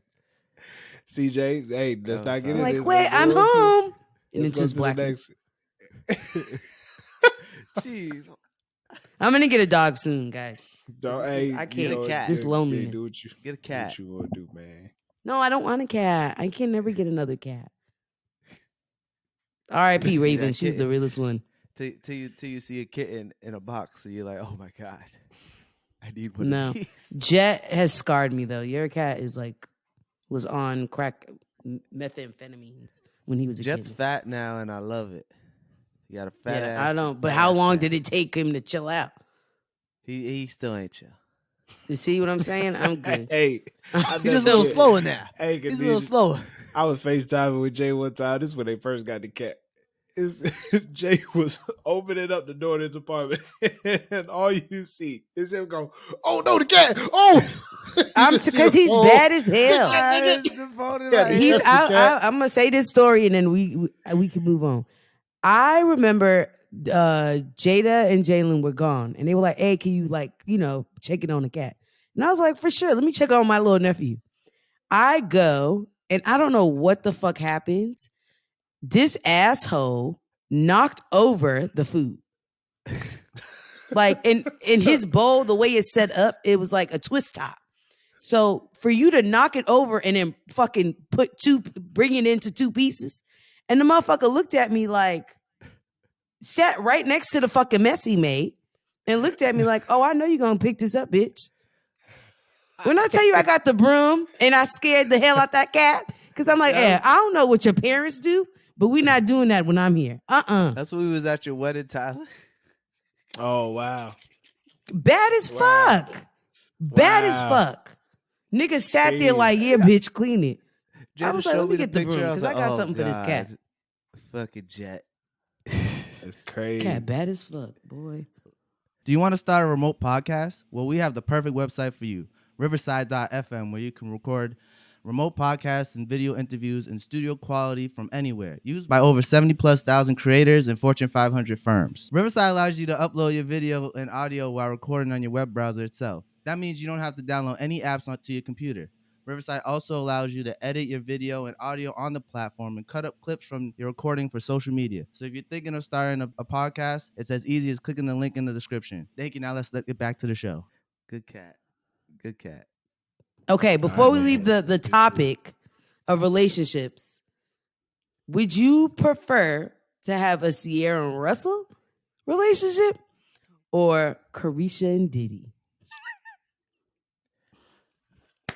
CJ, hey, let's Oh, not get I'm sorry. into like, it. wait, Let's I'm go into home. And let's it's go just to the blackness. next. Jeez. I'm gonna get a dog soon, guys. Don't, This is, hey, I Get a can't. cat. This do loneliness. what you Get a do what cat. you want to do, man. No, I don't want a cat. I can never get another cat. R.I.P. See Raven. that She was the kitten. realest one. Till you see a kitten in a box, so you're like, oh my god, I need one No. of these. Jet has scarred me though. Your cat is like was on crack methamphetamines when he was a Jet's kid. fat now, and I love it. He got a fat Yeah, ass. I don't. But fat how ass long cat. did it take him to chill out? He still ain't chill. You see what I'm saying? I'm good. Hey, I I'm He's just a never little forget. slower now. Hey, He's a little Khadijah, slower. I was FaceTiming with Jay one time. This is when they first got the cat. Jay was opening up the door to his apartment, and all you see is him go, "Oh no, the cat! Oh!" I'm because he's bad as hell. I just devoted Yeah, my the He's. cat- the cat. I'm gonna say this story and then we can move on. I remember Jada and Jalen were gone, and they were like, "Hey, can you check it on the cat?" And I was like, "For sure, let me check on my little nephew." I go, and I don't know what the fuck happened. This asshole knocked over the food. Like in his bowl, the way it's set up, it was like a twist top. So for you to knock it over and then fucking bring it into two pieces, and the motherfucker looked at me like, sat right next to the fucking mess he made, and looked at me like, "Oh, I know you're gonna pick this up, bitch." When I tell you I got the broom and I scared the hell out that cat, because I'm like, "Yeah, I don't know what your parents do, but we're not doing that when I'm here." That's when we was at your wedding, Tyler. Oh wow, Bad as Wow. fuck. Bad as Wow. fuck. Niggas sat there Crazy. like, "Yeah, bitch, clean it." I Jet was just like, showed "Let me me the get the picture. broom I was because like, I got oh something for this cat." god, fucking Jet. That's crazy. Cat bad as fuck, boy. Do you want to start a remote podcast? Well, we have the perfect website for you, riverside.fm, where you can record remote podcasts and video interviews in studio quality from anywhere, used by over 70,000+ creators and Fortune 500 firms. Riverside allows you to upload your video and audio while recording on your web browser itself. That means you don't have to download any apps onto your computer. Riverside also allows you to edit your video and audio on the platform and cut up clips from your recording for social media. So if you're thinking of starting a podcast, it's as easy as clicking the link in the description. Thank you. Now let's get back to the show. Good cat. Good cat. Okay, before we man. leave the Let's get to it. topic of relationships, would you prefer to have a Ciara and Russell relationship or Caresha and Diddy?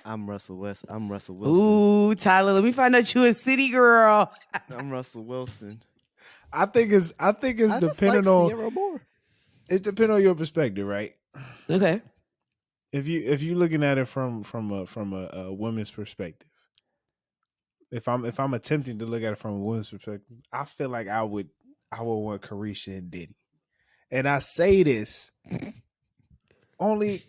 I'm Russell Wilson. Ooh, Tyler, let me find out you a city girl. I'm Russell Wilson. I think it's I just depending like on Ciara more. it depends on your perspective, right? Okay. If you looking at it from a woman's perspective, if I'm attempting to look at it from a woman's perspective, I feel like I would want Caresha and Diddy, and I say this only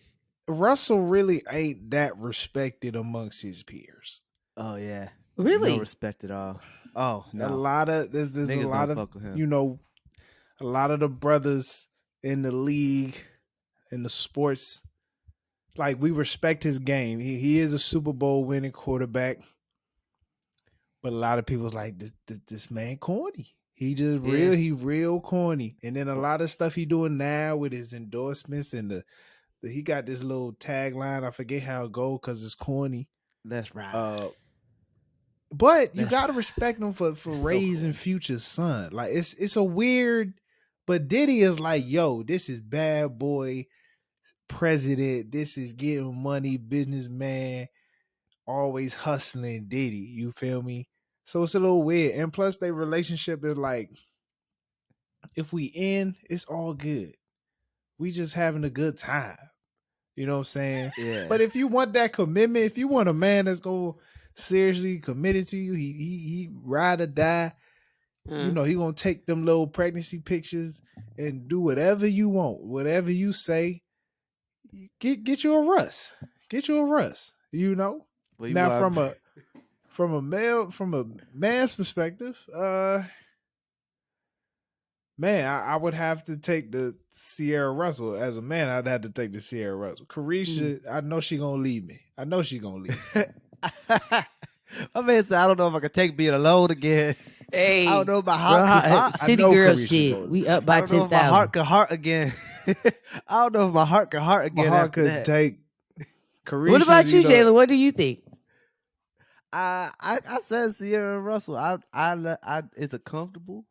Russell really ain't that respected amongst his peers. Oh yeah. Really? No respect at all. Oh A no. lot of there's Niggas a lot don't of fuck with him. a lot of the brothers in the league in the sports, like, we respect his game. He is a Super Bowl winning quarterback, but a lot of people's like this man corny. He just Yeah. real corny. And then a lot of stuff he doing now with his endorsements and he got this little tagline. I forget how it go because it's corny. Let's ride. But you That's gotta right. respect him for It's so raising cool. Future's son. Like, it's a weird, but Diddy is like, yo, this is bad boy president. This is getting money, businessman, always hustling Diddy. You feel me? So it's a little weird. And plus, their relationship is like, if we end, it's all good. We just having a good time. You know what I'm saying? Yeah. But if you want that commitment, if you want a man that's gonna seriously committed to you, he ride or die. You know, he gonna take them little pregnancy pictures and do whatever you want, whatever you say. Get you a Russ. Get you a Russ. You know? Well, you Now want- from a man's perspective, man, I would have to take the Ciara Russell. As a man, I'd have to take the Ciara Russell. Caresha, I know she gonna leave me. I know she gonna leave me. My man said, I don't know if I can take being alone again. Hey, I don't know if my heart can heart. city know girl Caresha shit. gonna- We up I by don't know if my 10,000. heart can heart again. I don't know if my heart can heart My again heart after could that. take Caresha. What about you, know, Jalen? What do you think? I said Ciara Russell. I it's a comfortable,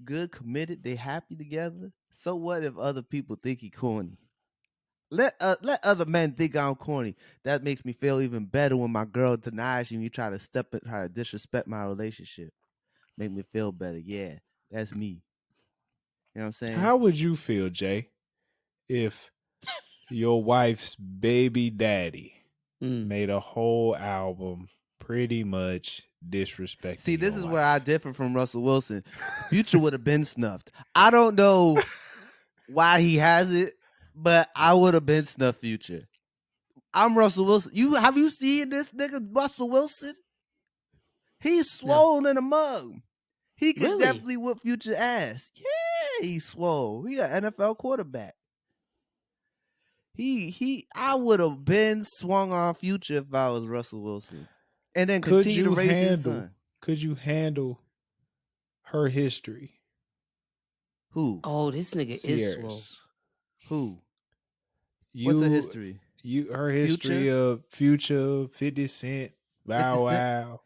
good, committed. They happy together. So what if other people think he corny? Let other men think I'm corny. That makes me feel even better when my girl denies you and you try to step at her, disrespect my relationship. Make me feel better. Yeah, that's me. You know what I'm saying? How would you feel, Jay, if your wife's baby daddy made a whole album pretty much disrespecting? See, this your is wife? where I differ from Russell Wilson. Future would have been snuffed. I don't know why he has it, but I would have been snuffed. Future. I'm Russell Wilson. Have you seen this nigga Russell Wilson? He's swollen in a mug. He could Really? definitely whip Future ass. Yeah, he's swole. He an NFL quarterback. I would have been swung on Future if I was Russell Wilson. And then continue to raise his son. Could you handle her history? Who? Oh, this nigga is swole. Ciara's. Who? What's her history? Her history of Future, 50 Cent, Bow 50 Cent? Wow.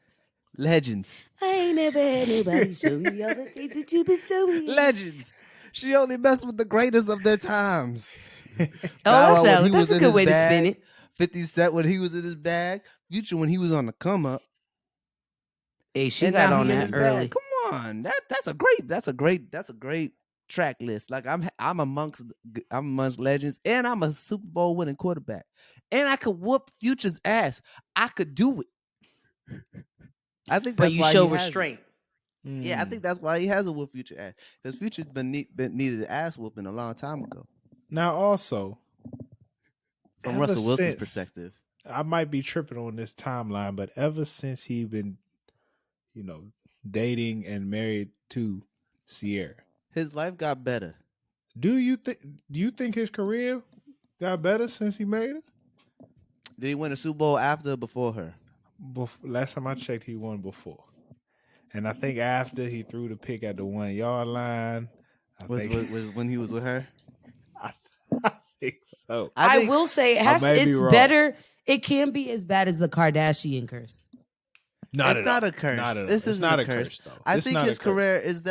Legends. I ain't never had nobody show me all the things that you been showing. Legends. She only messed with the greatest of their times. Oh, Bow that's Wow when valid. he That's was a in good his way to bag. spin it. 50 Cent when he was in his bag. Future when he was on the come up. Hey, she And got now on he in his that early. bag. Come on. That's a great track list. Like I'm amongst legends, and I'm a Super Bowl winning quarterback. And I could whoop Future's ass. I could do it. I think But that's you why show he has it. restraint. Yeah, I think that's why he has a whoop Future ass. Because Future's been needed an ass whooping a long time ago. Now, also, From ever Russell Wilson's since- perspective. I might be tripping on this timeline, but ever since he been, dating and married to Ciara, His life got better. do you think his career got better since he married her? Did he win a Super Bowl after or before her? Last time I checked, he won before. And I think after he threw the pick at the 1 yard line, Was when he was with her? I think so. I think- will say it's wrong. better. It can be as bad as the Kardashian curse. It's not a curse. Not at all. This It's isn't not a curse. though. I It's think not his a curse. career is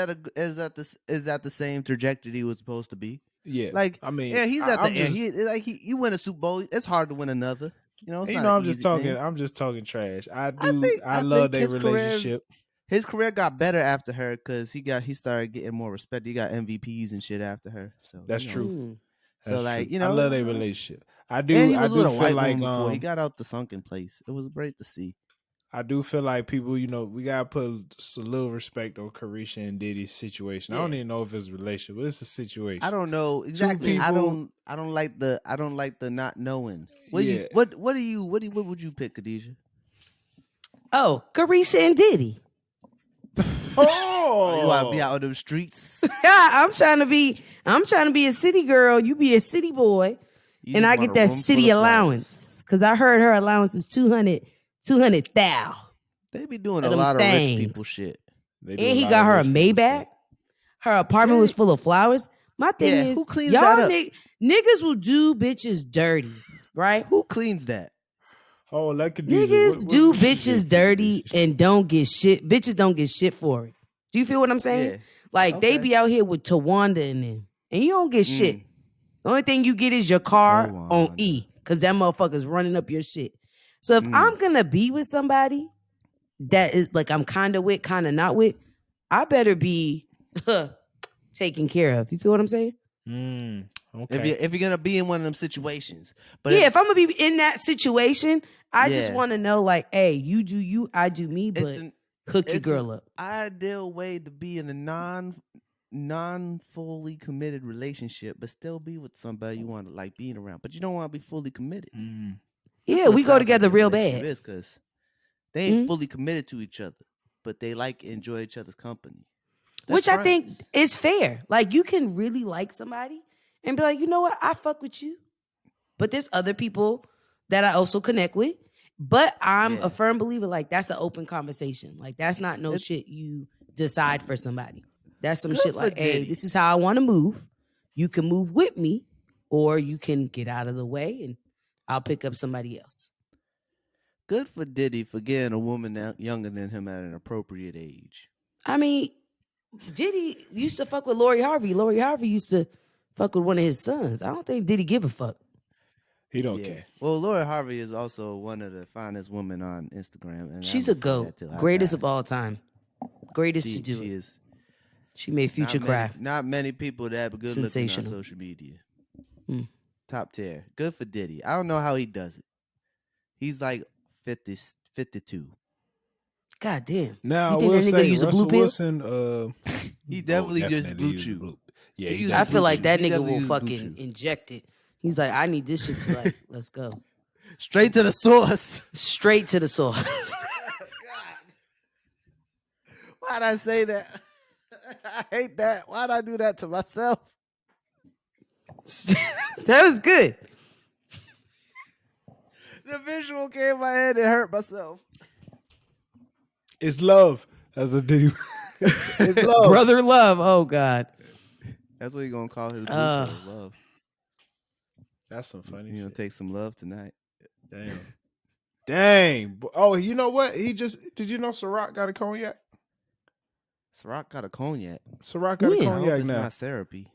at the same trajectory he was supposed to be. Yeah, Like, I mean, yeah, he's at the I'm end. just- You win a Super Bowl, it's hard to win another. It's not I'm an just easy talking. thing. I'm just talking trash. I I love think their his career- relationship. His career got better after her because he started getting more respect. He got MVPs and shit after her. So That's you know. true. Mm. That's like, true. I love their relationship. I do. And he I was do with a feel white like woman before. He got out the sunken place. It was great to see. I do feel like people, we gotta put a little respect on Caresha and Diddy's situation. I don't even know if it's a relationship, but it's a situation. I don't know exactly. people- I don't like the not knowing. What Yeah. what would you pick, Khadijah? Oh, Caresha and Diddy. Oh, You want to be out on them streets? I'm trying to be a city girl. You be a city boy, You and just I want get a that room city full of flowers. allowance because I heard her allowance is 200,000. They be doing Of a them lot of rich things. people shit. They do And a he lot got of her a rich people Maybach. stuff. Her apartment was full of flowers. My thing Yeah, is, who cleans y'all that up? niggas will do bitches dirty, right? Who cleans that? Oh, like Khadijah. Niggas do what you bitches think, dirty Khadijah? and don't get shit. Bitches don't get shit for it. Do you feel what I'm saying? Yeah. Like they Okay. be out here with Tawanda in them, and you don't get shit. Mm. The only thing you get is your car on Tawanda. E, because that motherfucker's running up your shit. So if I'm gonna be with somebody that is like I'm kind of with, kind of not with, I better be taken care of. You feel what I'm saying? Okay. If you're gonna be in one of them situations, but yeah, if I'm gonna be in that situation, I just Yeah. want to know, like, hey, you do you, I do me, it's but an hook your it's girl an up. ideal way to be in a non fully committed relationship, but still be with somebody you want to like being around, but you don't want to be fully committed. Mm. That's Yeah, what it we go sounds together your real relationship bad. is, because they ain't Mhm. fully committed to each other, but they like enjoy each other's company. They're Which I think friends. is fair. Like, you can really like somebody and be like, you know what, I fuck with you. But there's other people that I also connect with. But I'm Yeah. a firm believer, like, that's an open conversation. Like, that's not no It's shit you decide for somebody. That's some good shit for like, hey, Diddy. this is how I want to move. You can move with me, or you can get out of the way and I'll pick up somebody else. Good for Diddy for getting a woman younger than him at an appropriate age. I mean, Diddy used to fuck with Lori Harvey. Lori Harvey used to fuck with one of his sons. I don't think Diddy give a fuck. He don't Yeah. care. Well, Laura Harvey is also one of the finest women on Instagram, and She's I'm a gonna say goat. that till I Greatest die. of all time. Greatest to do She it. is She made Future cry. not many people that good looking on Sensational. social media. Mm. Top tier. Good for Diddy. I don't know how he does it. He's like 50, 52. God damn. Now You I think will that nigga say used a blue Russell pill? Wilson. He definitely just definitely blue used the chew. blue. Yeah, He he used got I the feel blue like chew. that He nigga definitely will used blue fucking chew. inject it. He's like, I need this shit to like, let's go. Straight to the source. Straight to the source. Why'd I say that? I hate that. Why'd I do that to myself? That was good. The visual came in my head and hurt myself. It's love. That's a Diddy. It's love. Brother love. Oh God. That's what you're gonna call his blue Uh, pill, love. That's some funny You gonna shit. take some love tonight. Damn. Dang. Oh, you know what? Did you know Ciara got a cognac? Ciara got a cognac. Ciara got a When? I hope cognac it's now. not therapy.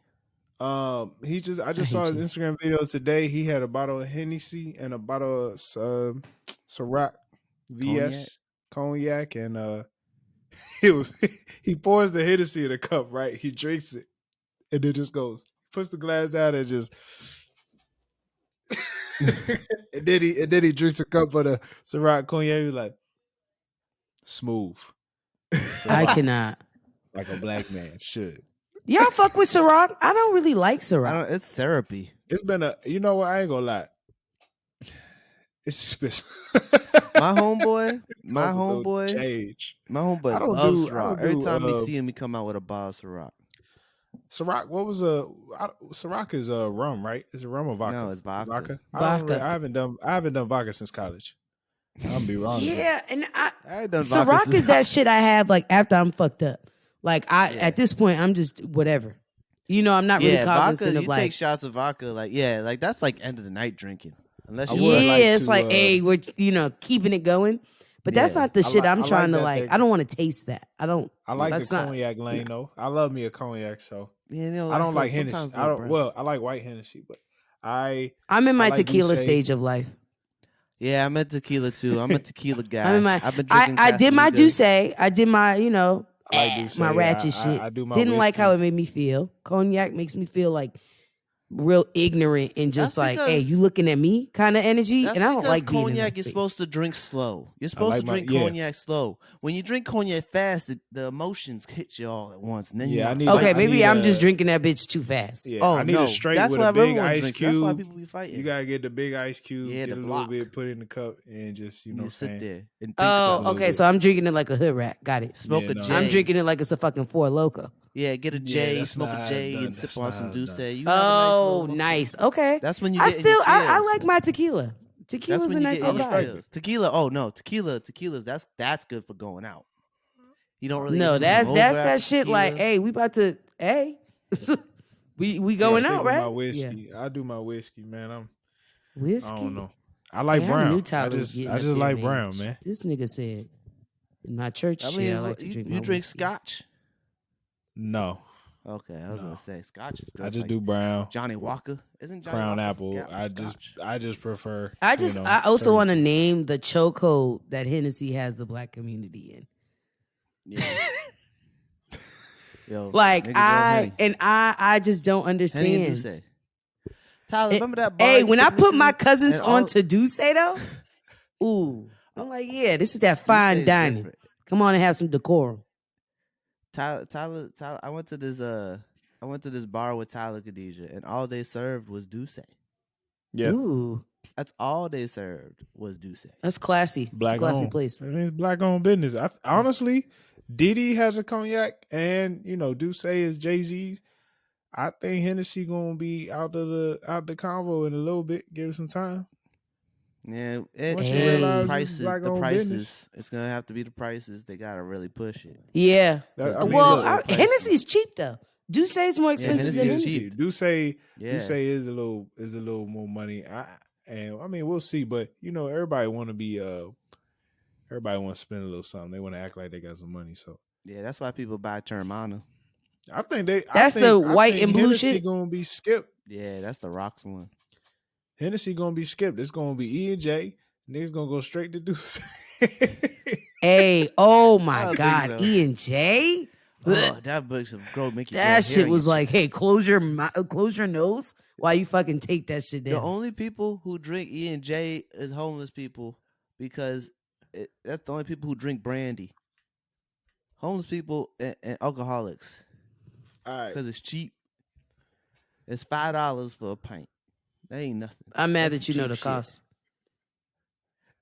I I just hate saw his you. Instagram video today. He had a bottle of Hennessy and a bottle of Ciroc VS cognac, and he pours the Hennessy in a cup, right? He drinks it, and then just goes, puts the glass down, and just and then he drinks a cup of the Ciroc cognac. He's like, smooth. I Ciroc, cannot. like a black man should. Y'all fuck with Ciroc? I don't really like I Ciroc. don't. It's therapy. It's been you know what? I ain't gonna lie. It's expensive. My homeboy, Costs a little change. my I homeboy don't loves do- I Ciroc. don't Every do, time he see him, he come out with a bottle of Ciroc. Ciroc, what was Ciroc is rum, right? Is it rum or vodka? No, it's vodka. Vodka. I haven't done vodka since college. I'm gonna be wrong. Yeah, and I ain't done vodka Ciroc since is that shit I have like after I'm fucked up. Like Yeah. at this point, I'm just whatever. You know, I'm not really Yeah, cognizant vodka. of You like. take shots of vodka, like that's like end of the night drinking. Unless I you would want, Yeah, like it's to, like, hey, we're keeping it going. But that's Yeah. not the shit I'm I trying to that like. they- I don't want to taste that. I don't. I like the that's not- cognac lane though. I love me a cognac, so yeah, you know, I don't feel like Hennessy. sometimes I little don't. brown. Well, I like white Hennessy, but I'm in I my like tequila Douce. stage of life. Yeah, I'm a tequila too. I'm a tequila guy. I'm in my. I've been drinking. I did my Casamigos. Douce. I did my, I like Douce. my ratchet shit. I do my Didn't like how it whiskey. made me feel. Cognac makes me feel like real ignorant and just That's like, hey, because- you looking at me kind of energy, That's and I don't because like being in that cognac space. you're supposed to drink slow. You're supposed like to my- drink yeah. cognac slow. When you drink cognac fast, the emotions hit you all at once, and then Yeah, I you need Okay, I maybe need I'm a- just drinking that bitch too fast. Yeah, Oh I need no, a straight that's with why a big everyone ice drinks. cube. That's why people be fighting. You gotta get the big ice cube, Yeah, get the a block. little bit, put it in the cup, and just You know what I'm just sit saying. there and think Oh, about okay. it. So I'm drinking it like a hood rat. Got it. Smoke Yeah, a no. J. I'm drinking it like it's a fucking Four Loco. Yeah, get a Yeah, J, that's smoke not a how J, it's and done. sip That's on not some how it's Douce. done. You have a Oh, little- nice. Okay. That's when you I get in still your I feels. like my tequila. That's Tequila's when a you nice get in little your vibe. feels. Tequila. Oh no, tequila's that's good for going out. You don't really No, get too that's hungover that after shit. Like, tequila. hey, we about to we I going stick out, with right? my whiskey. I do my whiskey, man. Yeah. Whiskey. I don't know. I like Hey, brown. knew I Tyler was just getting up there like in brown, age. man. This nigga said in my church I shit, mean, I like to drink my you drink whiskey. scotch. No, Okay, I was No. gonna say scotch is good. I It's just like do brown. Johnny Walker. Isn't Johnny Crown Walker apple. scotch? I just prefer. I also certain- want to name the chokehold that Hennessy has the black community in. Yeah. Yo, Like niggas love Henny. I just don't Henny and understand. Douce. Tyler, remember that bar? Hey, you when I took me put to? my cousins And on all- to Duce though, ooh, I'm like, yeah, this is that fine Duce's dining. different. Come on and have some decorum. Tyler, I went to this bar with Tyler Khadijah, and all they served was Duce. Yeah. Ooh, That's all they served was Duce. that's classy. It's a Black classy owned. place. I mean, it's black owned business. Honestly, Diddy has a cognac, and Duce is Jay-Z's. I think Hennessy gonna be out the convo in a little bit. Give it some time. Yeah, Once you Hey. realize this is prices. black The owned prices. business. It's gonna have to be the prices. They gotta really push it. Yeah. I mean, Well, look, prices. Hennessy's cheap though. Duce is more expensive Hennessy than is Hennessy. cheap. Duce Yeah, is a little more money. I mean, we'll see. But everybody want to be everybody want to spend a little something. They want to act like they got some money. So yeah. That's why people buy Termana. I think they. That's the white and blue Hennessy shit? gonna be skipped. Yeah, that's the rocks one. Hennessy gonna be skipped. It's gonna be E&J. Niggas gonna go straight to Deuce. Hey, oh I my don't think God, so. E and J. Oh, that book's grow make you. grow That hair shit in was your like, chest. hey, close your nose while you fucking take that shit The down. only people who drink E&J is homeless people because that's the only people who drink brandy. Homeless people and alcoholics All right. because it's cheap. It's $5 for a pint. That ain't nothing. I'm mad That's that you know cheap the shit. cost.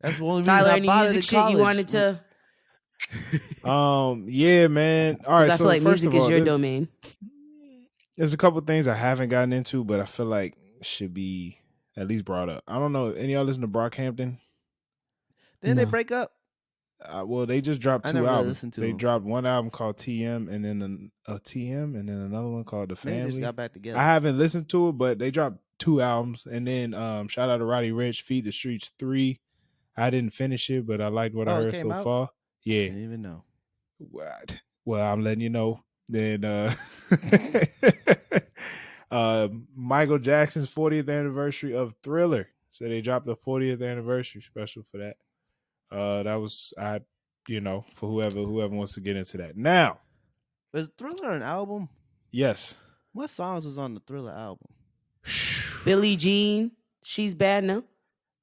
That's the only Tyler, reason I any bought music it in shit college. you wanted to? Yeah, man. All right. Because I So feel like first music of all, is your domain. there's a couple things I haven't gotten into, but I feel like should be at least brought up. I don't know. Any of y'all listen to Brockhampton? Didn't they No. break up? Well, they just dropped I 2 never really albums. listened to They them. dropped one album called TM, and then a TM, and then another one called The Maybe they just Family. got back together. I haven't listened to it, but they dropped 2 albums, and then shout out to Roddy Ricch, Feed the Streets 3. I didn't finish it, but I liked what I Oh, it heard came so out? far. Yeah. Didn't even know. Well, I'm letting you know. Then Michael Jackson's 40th anniversary of Thriller. So they dropped the 40th anniversary special for that. That was for whoever wants to get into that. Now, Was Thriller an album? yes. What songs was on the Thriller album? Billie Jean, she's bad now.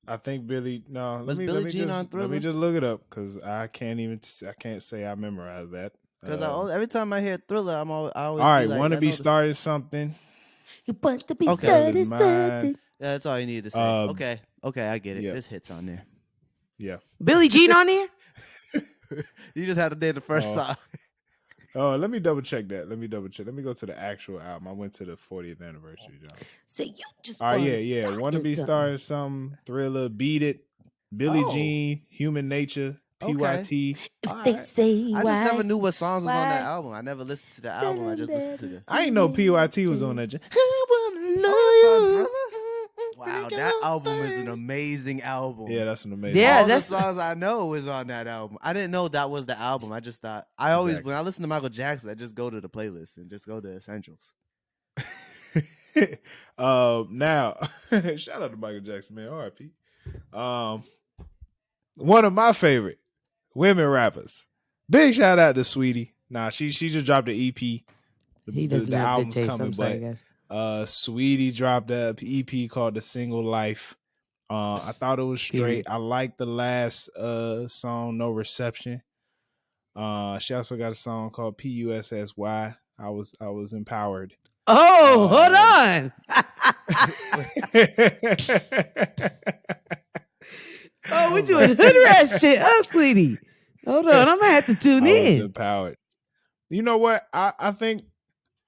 I think Billy. No, Was Billie Jean on let me Thriller? just look it up because I can't say I memorized that. Because every time I hear Thriller, I always all right, be like, want to I be know the- started something. You want to be Okay. started Mine. something. Yeah, that's all you need to say. Okay, I get it. yeah. There's hits on there. Yeah. Billie Jean on there? You just had to name the first Oh. song. Oh, let me double check that. Let me go to the actual album. I went to the 40th anniversary, John. Say you just All right, wanna yeah. start Want to be something. started something. Thriller, Beat It, Billie Oh. Jean, Human Nature, Okay. PYT. If All they right. say I just why, never knew what songs was on that why? album. I never listened to the album. I just listened to the. I ain't know PYT was on that. Wow, that album is an amazing album. Yeah, that's an amazing. Yeah, All that's- the songs I know is on that album. I didn't know that was the album. I just thought when I listen to Michael Jackson, I just go to the playlist and just go to essentials. Now, shout out to Michael Jackson, man. R.I.P. One of my favorite women rappers. Big shout out to Saweetie. Nah, she just dropped an EP. He doesn't the have good album's taste. coming, I'm sorry, but guys. Saweetie dropped a EP called The Single Life. I thought it was straight. Period. I liked the last song, No Reception. She also got a song called PUSSY. I was empowered. Oh, hold on. Oh, we doing hood rat shit, huh, sweetie? Hold on, I'm gonna have to tune I was in. empowered. You know what? I think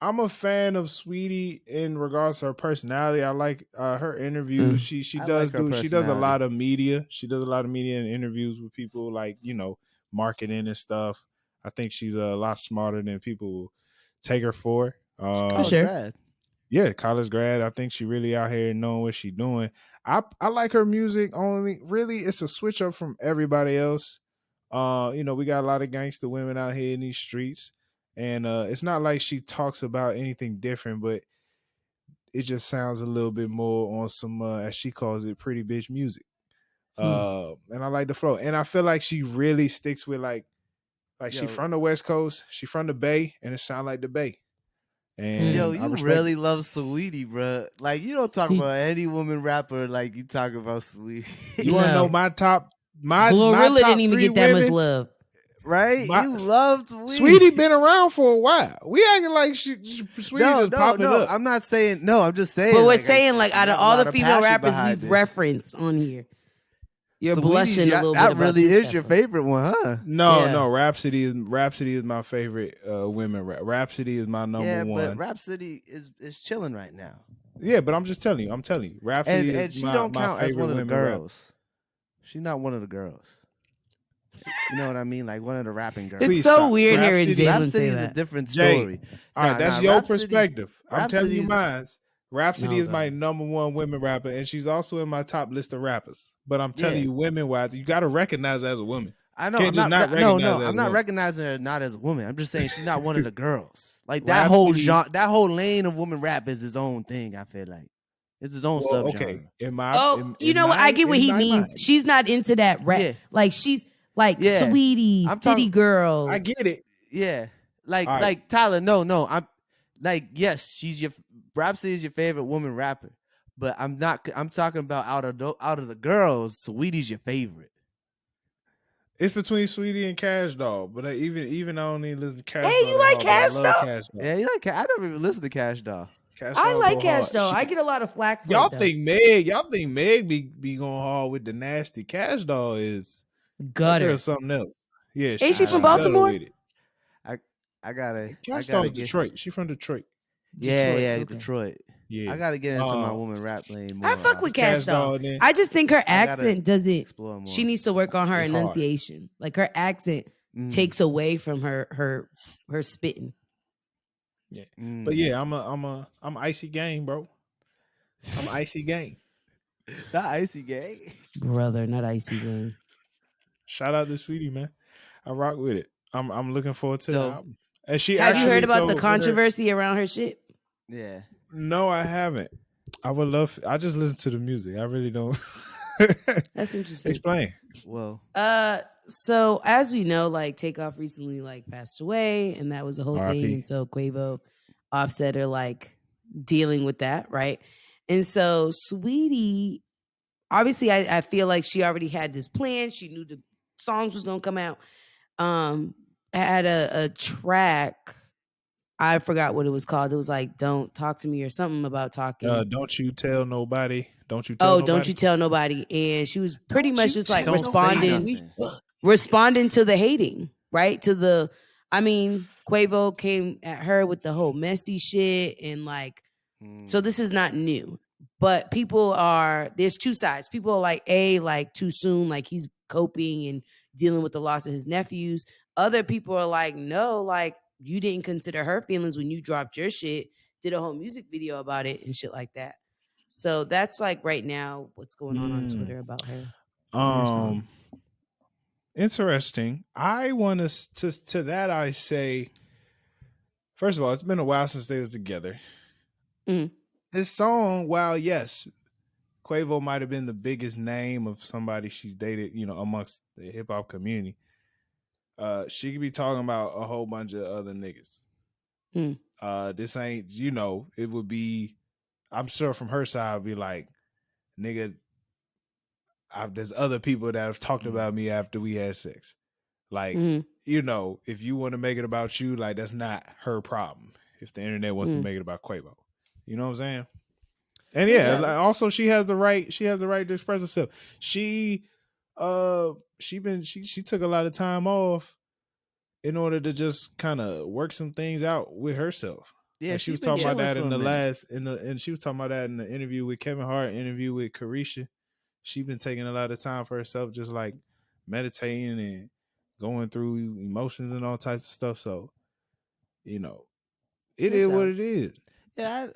I'm a fan of Saweetie in regards to her personality. I like her interviews. She I does like her she does a personality. lot of media. She does a lot of media and interviews with people like, marketing and stuff. I think she's a lot smarter than people take her for. College sure. grad. Yeah, college grad. I think she really out here knowing what she's doing. I like her music only. Really, it's a switch up from everybody else. We got a lot of gangster women out here in these streets. And it's not like she talks about anything different, but it just sounds a little bit more on some, as she calls it, pretty bitch music. And I like the flow. And I feel like she really sticks with like she Yo. from the West Coast, she from the Bay, and it sound like the Bay. And Yo, I you respect really it. love Saweetie, bro. Like you don't talk about any woman rapper like you talk about Saweetie. You want to know No. my top my Glorilla didn't top even 3 get that much women? love. Right? My You love Saweetie. Sweetie been around for a while. We acting like Sweetie just popping up. I'm not saying no. I'm just saying. But we're like, saying, like, you out of have a all lot the of female passion rappers behind we've this. referenced on here, you're Saweetie's, blushing a little bit that about really this, is your Stefan. favorite one, huh? No, Yeah. no, Rhapsody is my favorite women rap. Rhapsody is my number Yeah, but one. Rhapsody is chilling right now, Yeah, but I'm telling you, Rhapsody and is she don't my count as favorite one of the women rap. girls. She's not one of the girls. You know what I mean? Like one of the rapping girls. It's Please so stop. weird hearing Rhapsody- Jalen say Rhapsody is a that. different Jay, story. All right, that's your perspective. I'm telling you mine. Rhapsody No, is my God. number one women rapper, and she's also in my top list of rappers. But I'm telling Yeah. you, women wise, you got to recognize her as a woman. I know. Can't I'm just not. not recognize her No, as a I'm not woman. recognizing her not as a woman. I'm just saying she's not one of the girls. Like that whole Rhapsody- genre, that whole lane of woman rap is his own thing. I feel like it's his own Well, subgenre. okay. You know what? I get what he means. Mind. She's not into that rap. Yeah. Like she's like Yeah. Saweetie, I'm City talking- Girls. I get it. Yeah, like All right. like Tyler. No. I'm like yes, she's your Rhapsody is your favorite woman rapper, but I'm not. I'm talking about out of the girls, Saweetie's your favorite. It's between Sweetie and Cash Doll, but even I don't even listen to Cash Hey, Doll. you that like hard, but I Cash love Doll? Cash Doll. Yeah, you like I never even listened to Cash Doll. Cash I Doll like go Cash hard. Doll. I Shit. get a lot of flack for Y'all it, though. think Meg be going hard with the nasty. Cash Doll is that Gutter. girl's something else. Yeah, Ain't she from gutter Baltimore? with it. I gotta Cash Doll is get. Detroit. She from Detroit. Yeah, okay. Detroit. Yeah, I gotta get into my woman rap lane more. I fuck with Cash Doll. then. I just think her gotta accent doesn't. explore more. She needs to work on her It's hard. enunciation. Like her accent Mm, takes away from her spitting. mm. But yeah, I'm icy gang, bro. I'm icy gang. Not icy gay. Brother, not Icy Gang. Shout out to Sweetie, man. I rock with it. I'm looking forward to the So- album. And she Have you actually heard about the so- controversy around her shit? Yeah. No, I haven't. I would love. I just listen to the music. I really don't. That's interesting. Explain. Well, So as we know, like Takeoff recently like passed away, and that was the whole R.I.P. thing. And so Quavo, Offset are like dealing with that, right? And so Sweetie, obviously, I feel like she already had this plan. She knew the songs was gonna come out. Had a track. I forgot what it was called. It was like "Don't Talk to Me" or something about talking. Don't you tell nobody. Don't you tell nobody. Don't you tell nobody. And she was pretty much just like don't say responding nothing. to the hating, right? Quavo came at her with the whole messy shit and like, so this is not new. But there's two sides. People are like too soon, like he's coping and dealing with the loss of his nephews. Other people are like, no, like you didn't consider her feelings when you dropped your shit, did a whole music video about it and shit like that. So that's like right now what's going on Twitter about her. Interesting. I want to that I say, first of all, it's been a while since they was together. Mhm. This song, while yes, Quavo might have been the biggest name of somebody she's dated, amongst the hip hop community. She could be talking about a whole bunch of other niggas. This ain't, it would be, I'm sure from her side, it'd be like, nigga, there's other people that have talked about me after we had sex. Like, if you want to make it about you, like that's not her problem. If the internet wants to make it about Quavo, you know what I'm saying? And yeah, like, also she has the right to express herself. She took a lot of time off in order to just kind of work some things out with herself. Yeah, like she was she's been talking about that chilling in for the a minute. and she was talking about that in the interview with Kevin Hart, interview with Caresha. She's been taking a lot of time for herself, just like meditating and going through emotions and all types of stuff. So, it is what it is. Yeah,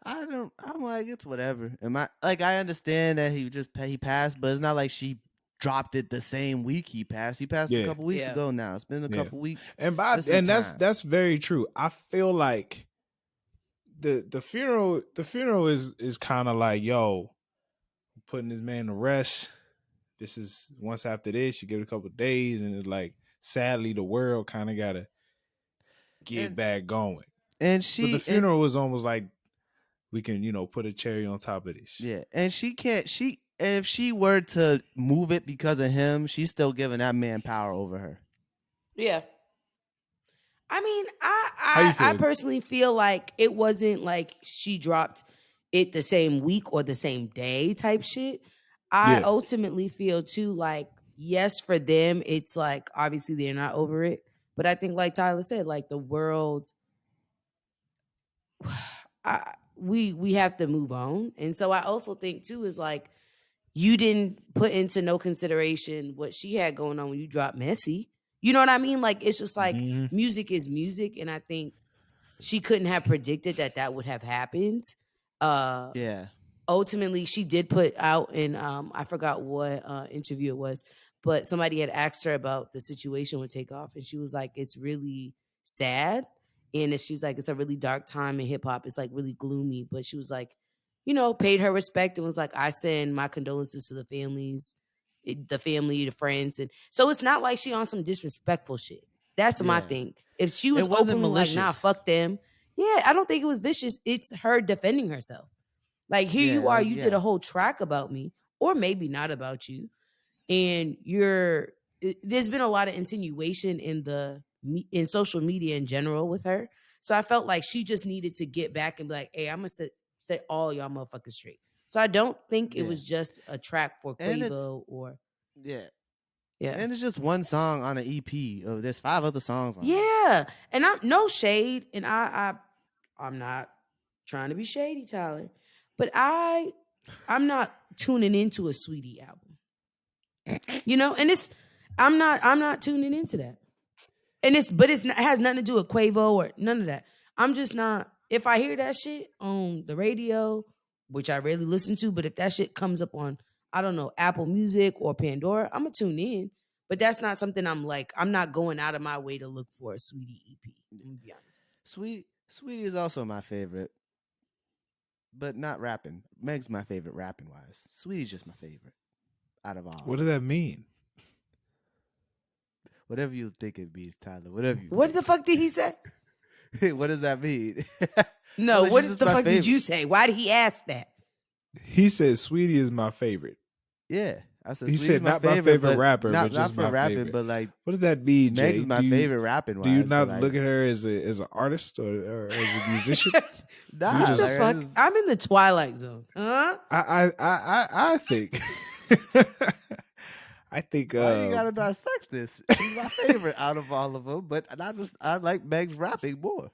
I'm like, it's whatever. I understand that he passed, but it's not like she dropped it the same week he passed. He passed a couple weeks ago now. It's been a couple weeks. And that's very true. I feel like the funeral is kind of like, yo, putting this man to rest. This is once after this, you give it a couple of days, and it's like, sadly, the world kind of gotta get back going. And But the she funeral was almost like we can, put a cherry on top of this. yeah, and she can't. If she were to move it because of him, she's still giving that man power over her. Yeah. I mean, How you I feel? personally feel like it wasn't like she dropped it the same week or the same day type shit. I Yeah. ultimately feel too like, yes, for them, it's like obviously they're not over it. But I think like Tyler said, like the world we have to move on. And so I also think too is like you didn't put into no consideration what she had going on when you dropped Messy. You know what I mean? Like it's just like Mhm. music is music, and I think she couldn't have predicted that would have happened. Yeah, Ultimately she did put out in I forgot what interview it was, but somebody had asked her about the situation with Takeoff, and she was like, it's really sad. And she's like, it's a really dark time in hip hop. It's like really gloomy. But she was like, paid her respect and was like, I send my condolences to the families, the family, the friends. And so it's not like she on some disrespectful shit. That's my yeah. thing. If she was It wasn't openly like, nah, malicious. fuck them. Yeah, I don't think it was vicious. It's her defending herself. Like here Yeah, you are, like you did yeah, a whole track about me, or maybe not about you, and there's been a lot of insinuation in social media in general with her. So I felt like she just needed to get back and be like, hey, I'm gonna set all y'all motherfuckers straight. So I don't think it yeah. was just a track for And it's Quavo or yeah, yeah. and it's just one song on an EP. Oh, there's 5 other songs on there. Yeah. And I'm no shade, and I'm not trying to be shady, Tyler, but I'm not tuning into a Sweetie album. And I'm not tuning into that. And it has nothing to do with Quavo or none of that. I'm just not. If I hear that shit on the radio, which I rarely listen to, but if that shit comes up on, I don't know, Apple Music or Pandora, I'm gonna tune in. But that's not something I'm not going out of my way to look for a Sweetie EP. I'm gonna be honest. Sweetie is also my favorite, but not rapping. Meg's my favorite rapping wise. Sweetie's just my favorite out of all. What does that mean? Whatever you think it means, Tyler. Whatever you What the think. fuck did he say? What does that mean? No, Like, what she's just the my fuck did favorite. you say? Why did he ask that? He said Sweetie is my favorite. Yeah, I said He Sweetie's said my not my favorite, favorite but rapper, not but just for my rapping, favorite. but like What does that mean, Jay? Meg's my favorite rapping wise. Do you not like, look at her as an artist or as a musician? Nah, You What the just- fuck? I'm in the Twilight Zone. Huh? I think I think why you gotta dissect this? She's my favorite out of all of them, but I like Meg's rapping more.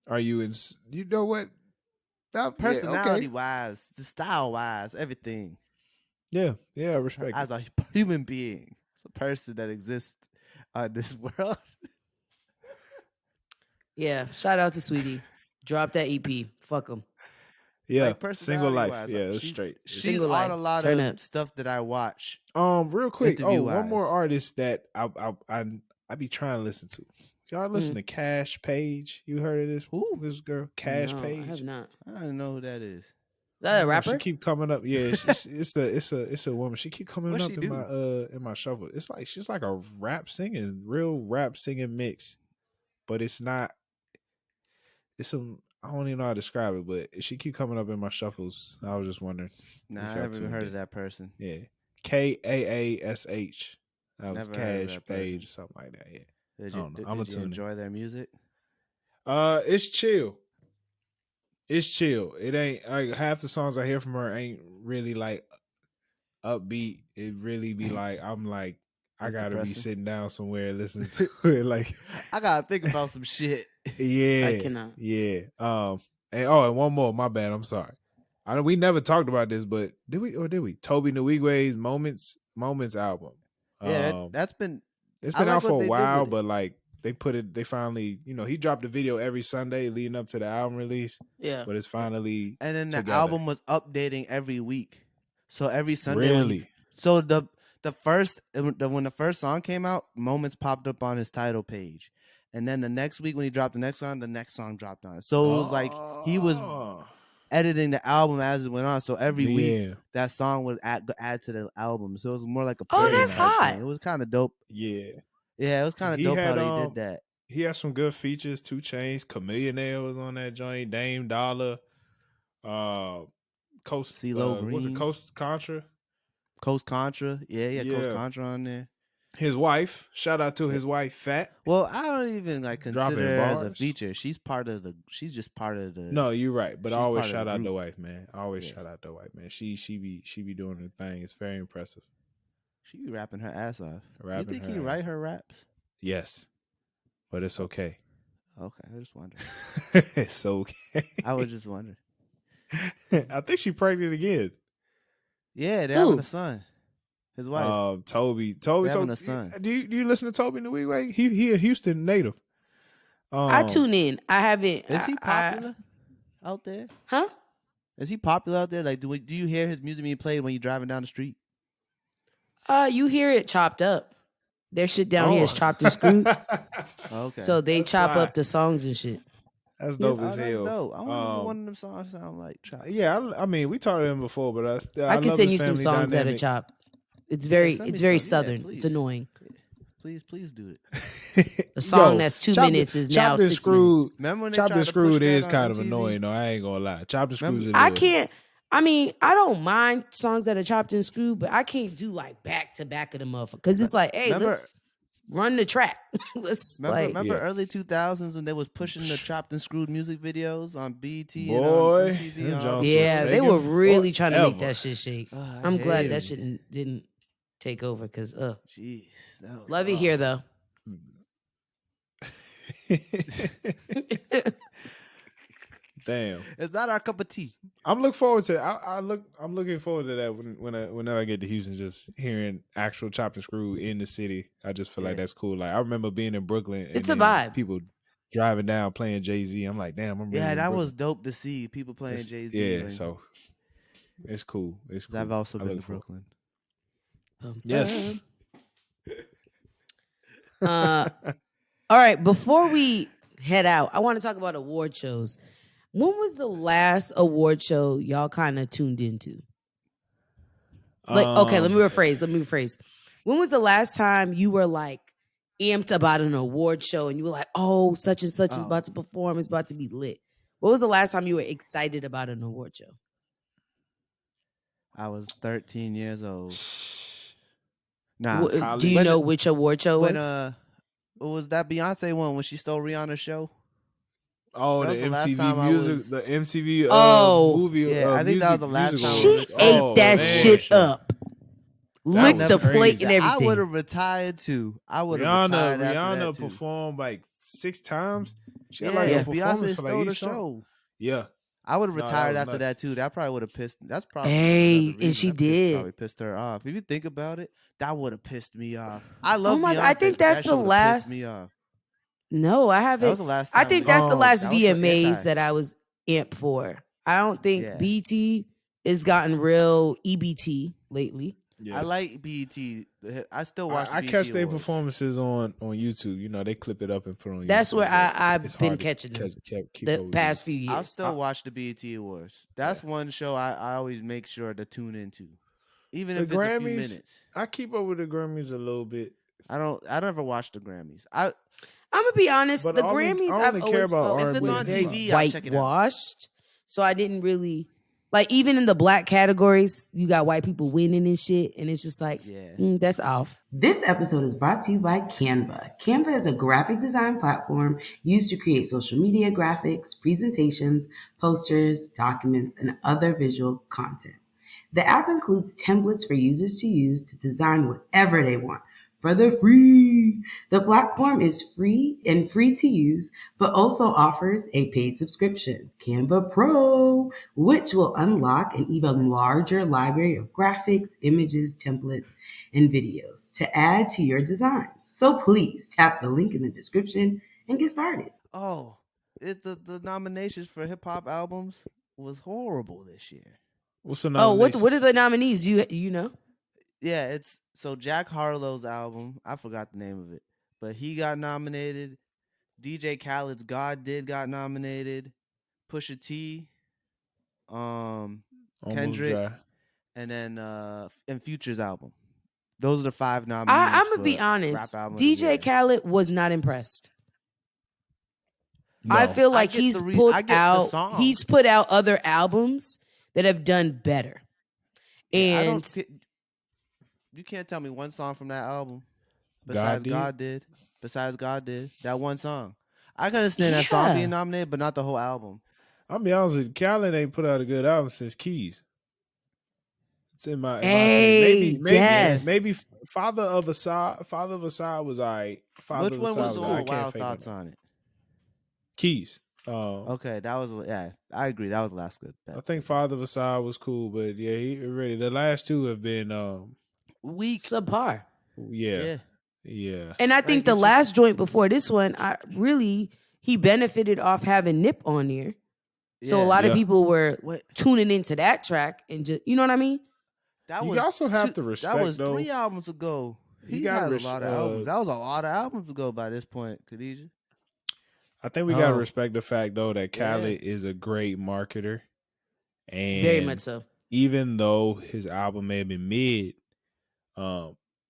are you in you know what? Personality wise, style wise, everything. Yeah, I respect As it. a human being, as a person that exists on this world. Yeah. Shout out to Sweetie. Drop that EP. Fuck him. Yeah, Like single personality life. wise, Yeah, it's straight. she's Single on life. a lot Turn of up. stuff that I watch. Real quick. Oh, one more Interview-wise. artist that I be trying to listen to. Y'all listen to Cash Page? You heard of this? Who? This girl, Cash No, Page. I have not. I don't know who that is. Is that a She rapper? keep coming up. Yeah, it's a woman. She keep coming What up she in do? my shuffle. It's like she's like a real rap singing mix, but it's not. It's some. I don't even know how to describe it, but she keep coming up in my shuffles. I was just wondering. Nah, if I y'all never even tuned heard in. of that person. Yeah, Kaash. That was Never heard of Cash that person. Page or something like that. Yeah. Did I you, don't know. did, I'm a did you tuner. enjoy their music? It's chill. It's chill. It ain't like half the songs I hear from her ain't really like upbeat. It really be like I'm like I It's gotta be depressing. sitting down somewhere listening to it. Like I gotta think about some shit. yeah, I cannot. yeah. And one more. My bad. I'm sorry. I know we never talked about this, but did we? Toby Nwigwe's Moments album. Yeah, that's been. It's I been like out what for a they did while, with it. but like they finally, he dropped a video every Sunday leading up to the album release, Yeah. but it's finally And then the together. album was updating every week. So every Sunday, Really? so the when the first song came out, Moments popped up on his title page, and then the next week when he dropped the next song dropped on it. So it was like he was editing the album as it went on. So every week Yeah. that song would add to the album. So it was more like a Oh, Very playlist that's type nice. hot. thing. It was kind of dope. Yeah. Yeah, it was kind of He dope had how they did that. he has some good features. 2 Chainz, Chameleon was on that joint. Dame Dollar, Coast, CeeLo was it Green. Coast Contra? Coast Contra. Yeah, Coast Yeah. Contra on there. His wife. Shout out to his wife, Fat. Well, I don't even like Dropping consider her as a bars. feature. She's just part of the. No, you're right. But I she's always part of shout the out the group. wife, man. I always Yeah. shout out the wife, man. She be doing her thing. It's very impressive. She be rapping her ass off. Rapping You think her he ass write off. her raps? Yes. But it's okay. Okay, I just wondering. It's okay. I was just wondering. I think she pregnant again. Yeah, they're Who? having a son. His wife. Toby. They're So having a son. do you listen to Toby in the week? Like he a Houston native. I tune in. I haven't. Is he popular out there? Huh? Is he popular out there? Like, do you hear his music being played when you're driving down the street? You hear it chopped up. Their shit down here is chopped and screwed. Okay. So they That's chop fly. up the songs and shit. That's dope as that's hell. dope. I wonder what one of them songs sound like. Yeah, I mean, we talked to him before, but I can love send his you some family songs that are dynamic. chopped. It's very, send me it's very some. Yeah, southern. please. It's annoying. Please do it. A song Yo, that's 2 Chopped minutes and- is now Chopped and 6 Screwed. minutes. Remember when they Chopped tried and to push Screwed that is on kind of MTV? annoying, though. I ain't gonna lie. Chopped and Screwed is I annoying. can't. I mean, I don't mind songs that are chopped and screwed, but I can't do like back to back of the motherfucker because it's like, hey, Remember- let's run the track. Let's Remember Yeah. early 2000s when they was pushing the chopped and screwed music videos on BET Boy, and on MTV? them and all Jones that was yeah, shit? they taking were really trying to make forever. that shit shake. I I'm glad hated that it. shit didn't take over because Jeez, that was love it rough. here though. Damn. It's not our cup of tea. I'm looking forward to. I'm looking forward to that whenever I get to Houston, just hearing actual chopped and screwed in the city. I just feel like Yeah. that's cool. Like I remember being in Brooklyn. And It's a then vibe. People driving down playing Jay-Z. I'm like, damn. I'm really Yeah, in that Brooklyn. was dope to see people playing It's- Jay-Z. Yeah, like, so it's cool. It's 'cause cool. I've also I been look to forward- Brooklyn. Yes. All right, before we head out, I want to talk about award shows. When was the last award show y'all kind of tuned into? Like, okay, let me rephrase. When was the last time you were like amped about an award show and you were like, oh, such and such is about to perform, it's about to be lit? What was the last time you were excited about an award show? I was 13 years old. Nah, Do you know which award show it when was? what was that Beyonce one when she stole Rihanna's show? Oh, That the was the last MTV time I music, was- the MTV movie. Yeah, I think that was the last music time I She was awards. excited. ate Oh, that man. shit up. Licked was the crazy. plate and I everything. would have retired too. I would have retired after Rihanna that too. performed like 6 times. She had Yeah, like a Beyonce performance for stole like the each song. show. Yeah. I would have No, that retired was after nuts. that too. That probably would have pissed. That's probably Hey, another and reason she that did. Probably pissed her off. If you think about it, that would have pissed me off. I love. Oh my Beyonce, God, I think but that that's shit the would've last- Pissed me off. No, I That haven't. was the last. I time think we- that's the last that was the VMAs anti- that I was amped for. I don't think Yeah. BT has gotten real EBT lately. Yeah. I like BET. I still watch. I the catch BET their Awards. performances on YouTube. You know, they clip it up and put it on YouTube. That's where but I've it's been hard to catching them keep the up with past these. few I'll years. still watch the BET Awards. That's one show I always make sure to tune into, even The if it's a few Grammys? minutes. I keep up with the Grammys a little bit. I never watch the Grammys. I'm gonna be honest. But The I only- Grammys I I've only care always about felt If R&B it's on and TV, hip-hop. I'll check it out. whitewashed, so I didn't really like. Even in the black categories, you got white people winning and shit, and it's just like, Yeah. that's off. This episode is brought to you by Canva. Canva is a graphic design platform used to create social media graphics, presentations, posters, documents, and other visual content. The app includes templates for users to use to design whatever they want for the free. The platform is free and free to use, but also offers a paid subscription, Canva Pro, which will unlock an even larger library of graphics, images, templates, and videos to add to your designs. So please tap the link in the description and get started. Oh, the nominations for hip hop albums was horrible this year. What's the Oh, what nominations? are the nominees? You know? Yeah, it's so Jack Harlow's album. I forgot the name of it, but he got nominated. DJ Khaled's "God Did" got nominated. Pusha T, Almost Kendrick, dry. and then and Future's album. Those are the 5 nominees. I'm gonna for be rap honest. album of the year. DJ Khaled was not impressed. I No. feel I like get he's the put I get the out song. he's put out other albums that have done better. Yeah, And you can't tell me one song from that album God besides did. God did. Besides God did that one song. I can understand that song being nominated, but not the whole album. I'll be honest with you, Khaled ain't put out a good album since Keys. It's in my Hey, opinion. yes. Maybe Father of Asad was alright. Father Which of one Asad was was I cool? can't Wild fake thoughts it. on it. Keys. Okay, that was I agree. That was the last good bet. I think Father of Asad was cool, but yeah, he really the last two have been Weak. subpar. yeah. And I think Like, the it's last just- joint before this one, he benefited off having Nip on there. So a lot of Yeah. people were What? tuning into that track and just, you know what I mean? That You was also have to that respect, was though. 3 albums ago. You He gotta had a lot of albums. uh, That was a lot of albums ago by this point, Khadijah. I think we gotta Oh. respect the fact though that Yeah. Khaled is a great marketer. And Very much so. even though his album may have been mid,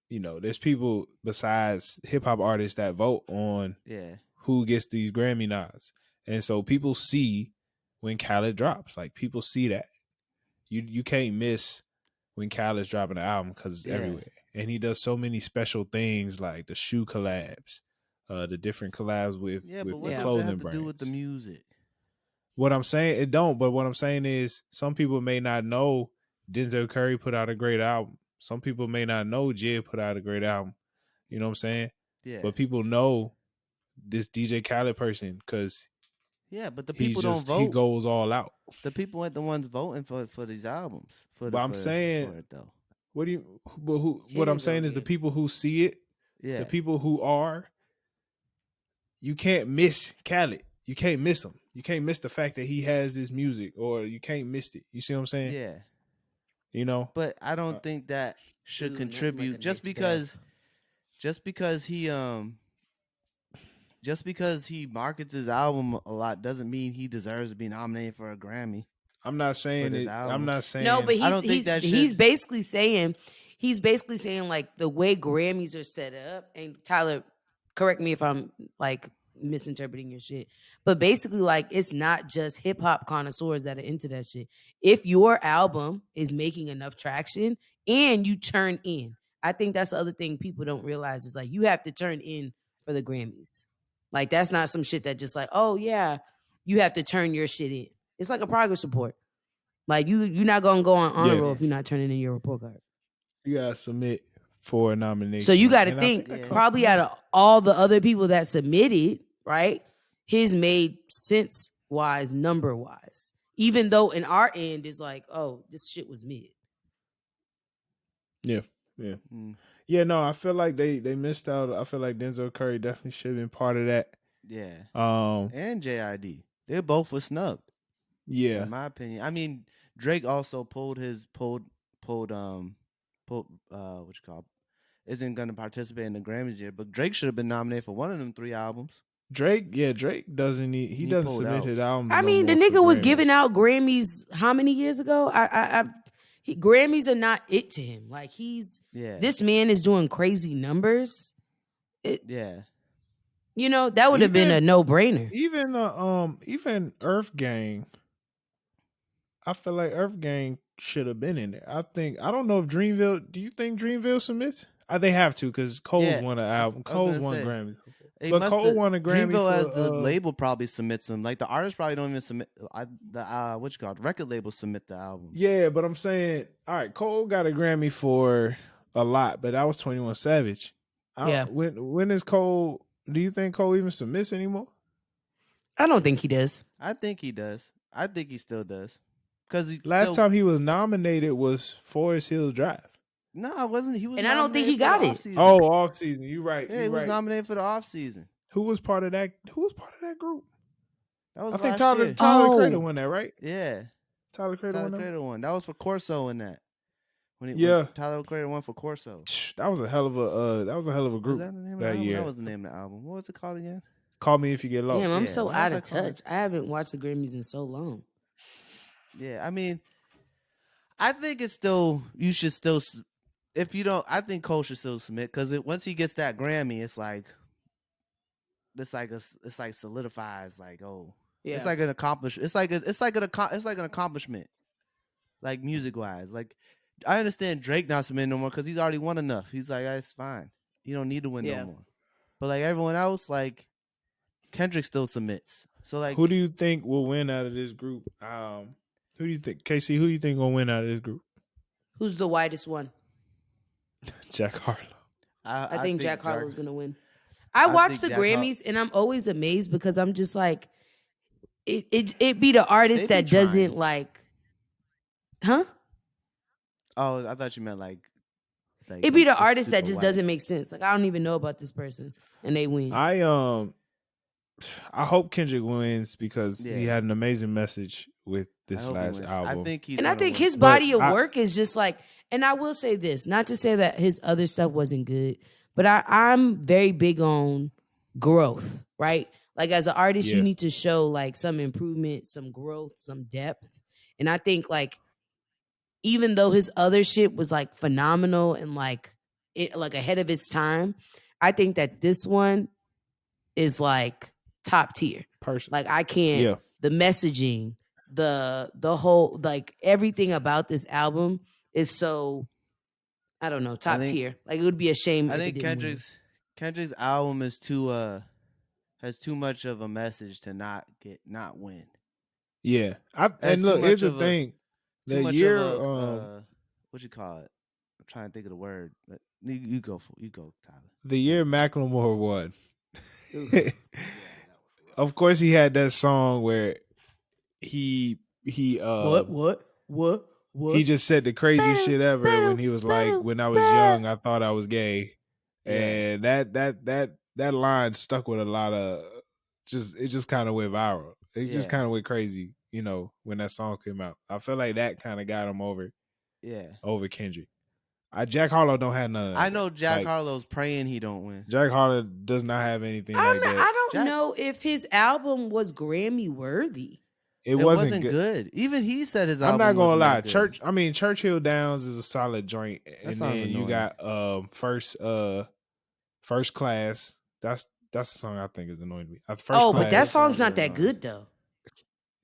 there's people besides hip hop artists that vote on Yeah. who gets these Grammy nods. And so people see when Khaled drops. Like people see that. You can't miss when Khaled's dropping an album because it's Yeah. everywhere. And he does so many special things like the shoe collabs, the different collabs with Yeah, but the what does that clothing have to brands. do with the music? What I'm saying, it don't. But what I'm saying is, some people may not know Denzel Curry put out a great album. Some people may not know Jid put out a great album. You know what I'm saying? Yeah. But people know this DJ Khaled person because Yeah, but the he's people don't just vote. he goes all out. The people ain't the ones voting for these albums. But I'm saying, for it though. what do you? But who? He What I'm didn't saying go is the get it. people who see it, Yeah. the people who are. You can't miss Khaled. You can't miss him. You can't miss the fact that he has this music, or you can't miss it. You see what I'm saying? Yeah. You know. But I don't think that should Ooh, nothing contribute like a just nice because just because he markets his album a lot doesn't mean he deserves to be nominated for a Grammy. I'm not saying his it. I'm album. not saying. No, but I don't think that he's should- basically saying like the way Grammys are set up, and Tyler, correct me if I'm like misinterpreting your shit, but basically like it's not just hip hop connoisseurs that are into that shit. If your album is making enough traction and you turn in, I think that's the other thing people don't realize is like you have to turn in for the Grammys. Like that's not some shit that just like, oh yeah, you have to turn your shit in. It's like a progress report. Like you're not gonna go on honor Yeah. roll if you're not turning in your report card. You gotta submit for a nomination. So you got to And I think that probably comes- out of all the other people that submitted, right? His made sense wise, number wise. Even though in our end is like, oh, this shit was mid. Yeah. Mm, Yeah, no, I feel like they missed out. I feel like Denzel Curry definitely should have been part of that. yeah. Um, And JID. They both were snubbed. yeah. In my opinion. I mean, Drake also pulled what you call isn't gonna participate in the Grammys year, but Drake should have been nominated for one of them 3 albums. Drake doesn't need. He doesn't pulled submit out. his albums. I no mean, the more for nigga was Grammys. giving out Grammys how many years ago? Grammys are not it to him. Like Yeah. this man is doing crazy numbers. Yeah. You know, that would have been a Even- no-brainer. Even Earth Gang. I feel like Earth Gang should have been in there. I don't know if Dreamville. Do you think Dreamville submits? They have to because Cole's Yeah, won an album. I was Cole's gonna won say, Grammys. They But must Cole have- won a Grammy Dreamville for, as the label probably submits them. Like the artists probably don't even submit. What you call it? Record labels submit the album. Yeah, but I'm saying, all right, Cole got a Grammy for a lot, but that was 21 Savage. Yeah. When is Cole? Do you think Cole even submits anymore? I don't think he does. I think he does. I think he still does. Because Last time he was nominated was Forest Hills Drive. No, it wasn't. He was, And I don't think he nominated for got the it. off-season. Oh, off season. You right. yeah, you he was right. nominated for the off season. Who was part of that? Who was part of that group? That was I think last year. Tyler Oh. Creator won that, right? Yeah, Tyler Creator Tyler won that. Creator won. That was for Corso in that. When Yeah. Tyler Creator won for Corso. That was a hell of a Was group that the name of the that album? year. That was the name of the album. What was it called again? Call Me If You Get Lost. Damn, I'm Yeah, so what out was of that called? touch. I haven't watched the Grammys in so long. Yeah, I mean, I think it's still you should still. If you don't, I think Cole should still submit because once he gets that Grammy, it's like it's like solidifies like Yeah. it's like an accomplishment, like music wise. Like I understand Drake not submitting no more because he's already won enough. He's like, that's fine. You don't need to win no more. But like everyone else, like Kendrick still submits. So like, who do you think will win out of this group? Who do you think, Casey? Who do you think will win out of this group? Who's the whitest one? Jack Harlow. I think Jack Harlow's gonna win. I watch the Grammys and I'm always amazed because I'm just like, it be the artist that doesn't like, huh? Oh, I thought you meant like it be the artist that just doesn't make sense. Like I don't even know about this person and they win. I hope Kendrick wins because he had an amazing message with this last album. I think his body of work is just like, and I will say this, not to say that his other stuff wasn't good, but I'm very big on growth, right? Like as an artist, you need to show like some improvement, some growth, some depth. And I think like, even though his other shit was like phenomenal and like it like ahead of its time, I think that this one is like top tier. Like I can't the messaging, the whole like everything about this album is so, I don't know, top tier. Like it would be a shame. I think Kendrick's album is has too much of a message to not win. Yeah, and look, here's the thing: the year, what you call it? I'm trying to think of the word, but you go, Tyler. The year Macklemore won. Of course, he had that song where he what he just said the craziest shit ever when he was like, "When I was young, I thought I was gay," and that line stuck with a lot of it just kind of went viral. It just kind of went crazy, when that song came out. I feel like that kind of got him over Kendrick. Jack Harlow don't have none of that. I know Jack Harlow's praying he don't win. Jack Harlow does not have anything like that. I don't know if his album was Grammy worthy. It wasn't good. Even he said his album. I'm not gonna lie. Good. Churchill Downs is a solid joint, and then you got first class. That's the song I think is annoying me. But that song's not that good though.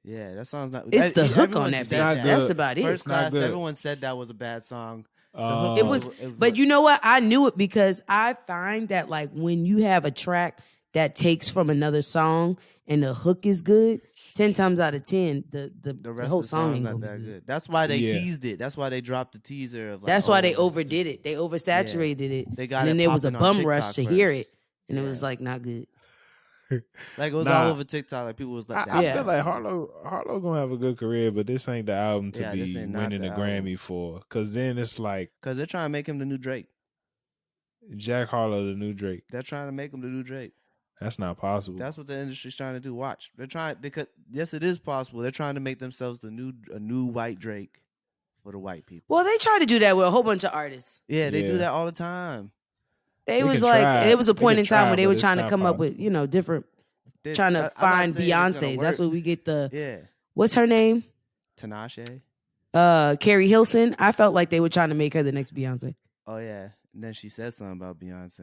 Yeah, that song's not. It's the hook on that bitch. That's about it. First class. Everyone said that was a bad song. It was, but you know what? I knew it because I find that like when you have a track that takes from another song and the hook is good, 10 times out of 10, the whole song ain't not that good. That's why they teased it. That's why they dropped the teaser of. Like, that's why they overdid it. They oversaturated it. They got and then there was a bum rush to hear it, and it was like not good. Like it was all over TikTok. Like people was like, I feel like Harlow gonna have a good career, but this ain't the album to be winning a Grammy for. Because then it's like, because they're trying to make him the new Drake. Jack Harlow, the new Drake. They're trying to make him the new Drake. That's not possible. That's what the industry's trying to do. Watch, they're trying because yes, it is possible. They're trying to make themselves a new white Drake for the white people. Well, they try to do that with a whole bunch of artists. Yeah, they do that all the time. It was like it was a point in time where they were trying to come up with different, trying to find Beyonce's. That's what we get what's her name? Tinashe. Carrie Hilson. I felt like they were trying to make her the next Beyonce. Oh yeah, and then she said something about Beyonce,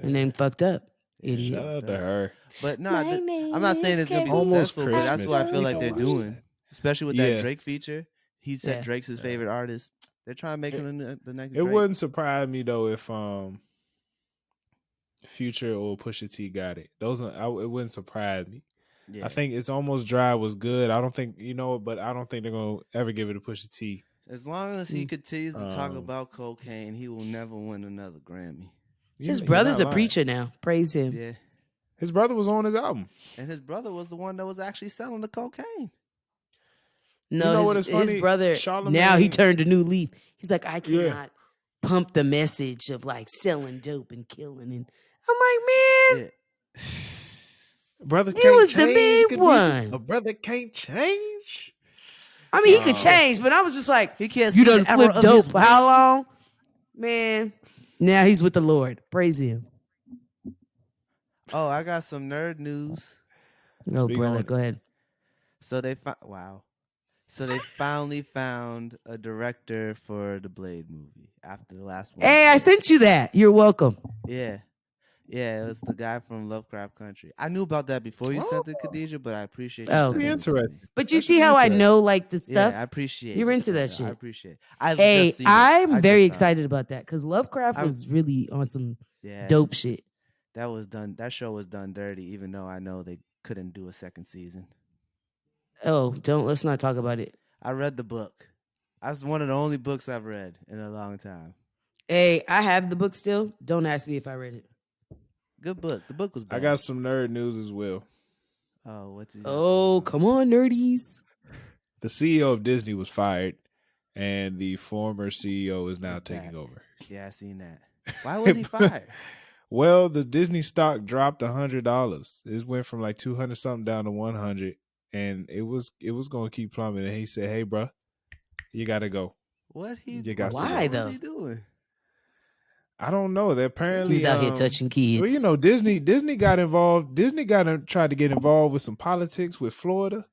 and then fucked up. Idiot. Shout out to her. But no, I'm not saying it's gonna be successful, but that's what I feel like they're doing, especially with that Drake feature. He said Drake's his favorite artist. They're trying to make him the next. Drake. It wouldn't surprise me though if Future or Pusha T got it. It wouldn't surprise me. Yeah. I think It's Almost Dry was good. I don't think but I don't think they're gonna ever give it to Pusha T. As long as he continues to talk about cocaine, he will never win another Grammy. His brother's a preacher now. Praise him. Yeah, his brother was on his album, and his brother was the one that was actually selling the cocaine. No, his brother. Charlamagne, now he turned a new leaf. He's like, I cannot pump the message of like selling dope and killing, and I'm like, man, brother, he was the big one. A brother can't change. I mean, he could change, but I was just like, he can't. You done flip dope for how long, man? Now he's with the Lord. Praise him. Oh, I got some nerd news. No, brother, go ahead. So they finally found a director for the Blade movie after the last one. Hey, I sent you that. You're welcome. Yeah. Yeah, it was the guy from Lovecraft Country. I knew about that before you Oh, sent it, Khadijah, but I appreciate you Oh, be sending okay. it to me. interesting. But you That should see be how I interesting. know like the stuff? Yeah, I appreciate You're it, into that I shit. appreciate it. I've just Hey, seen it. I'm I very just saw it. excited about that because Lovecraft I- was really on some Yeah, dope shit. that was done. That show was done dirty, even though I know they couldn't do a second season. Oh, let's not talk about it. I read the book. That's one of the only books I've read in a long time. Hey, I have the book still. Don't ask me if I read it. Good book. The book was bad. I got some nerd news as well. Oh, what did you? Oh, come on, nerdies. The CEO of Disney was fired, and the former CEO is now He's taking back. over. Yeah, I seen that. Why was he fired? Well, the Disney stock dropped $100. It went from like 200 something down to 100, and it was going to keep plummeting. And he said, "Hey, bro, you got to go. What he? You got to Why, go." What though? was he doing? I don't know. They apparently He's out here touching kids. Well, you know, Disney got involved. Disney tried to get involved with some politics with Florida.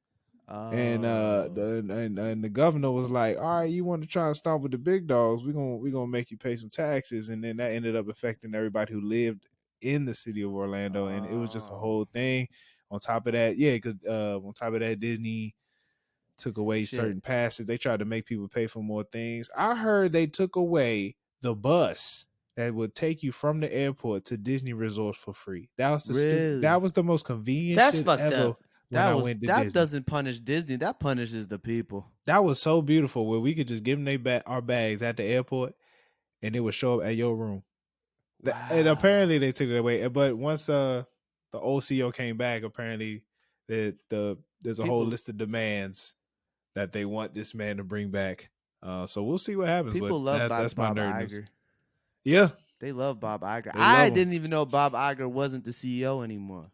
And Oh. the governor was like, "All right, you want to try and stop with the big dogs? We're gonna make you pay some taxes." And then that ended up affecting everybody who lived in the city of Orlando, and it was just a whole thing. On top of that, yeah, because on top of that, Disney took away Shit. certain passes. They tried to make people pay for more things. I heard they took away the bus that would take you from the airport to Disney resorts for free. That was the Really? that was the most convenient That's shit fucked ever. up. When I went to that Disney. doesn't punish Disney. That punishes the people. That was so beautiful where we could just give them our bags at the airport and it would show up at your room. And apparently they took it away. But once the old CEO came back, apparently there's a whole list of demands that they want this man to bring back. So we'll see what happens. People love that's my Bob nerd Iger. news. Yeah. They love Bob Iger. They I love him. didn't even know Bob Iger wasn't the CEO anymore.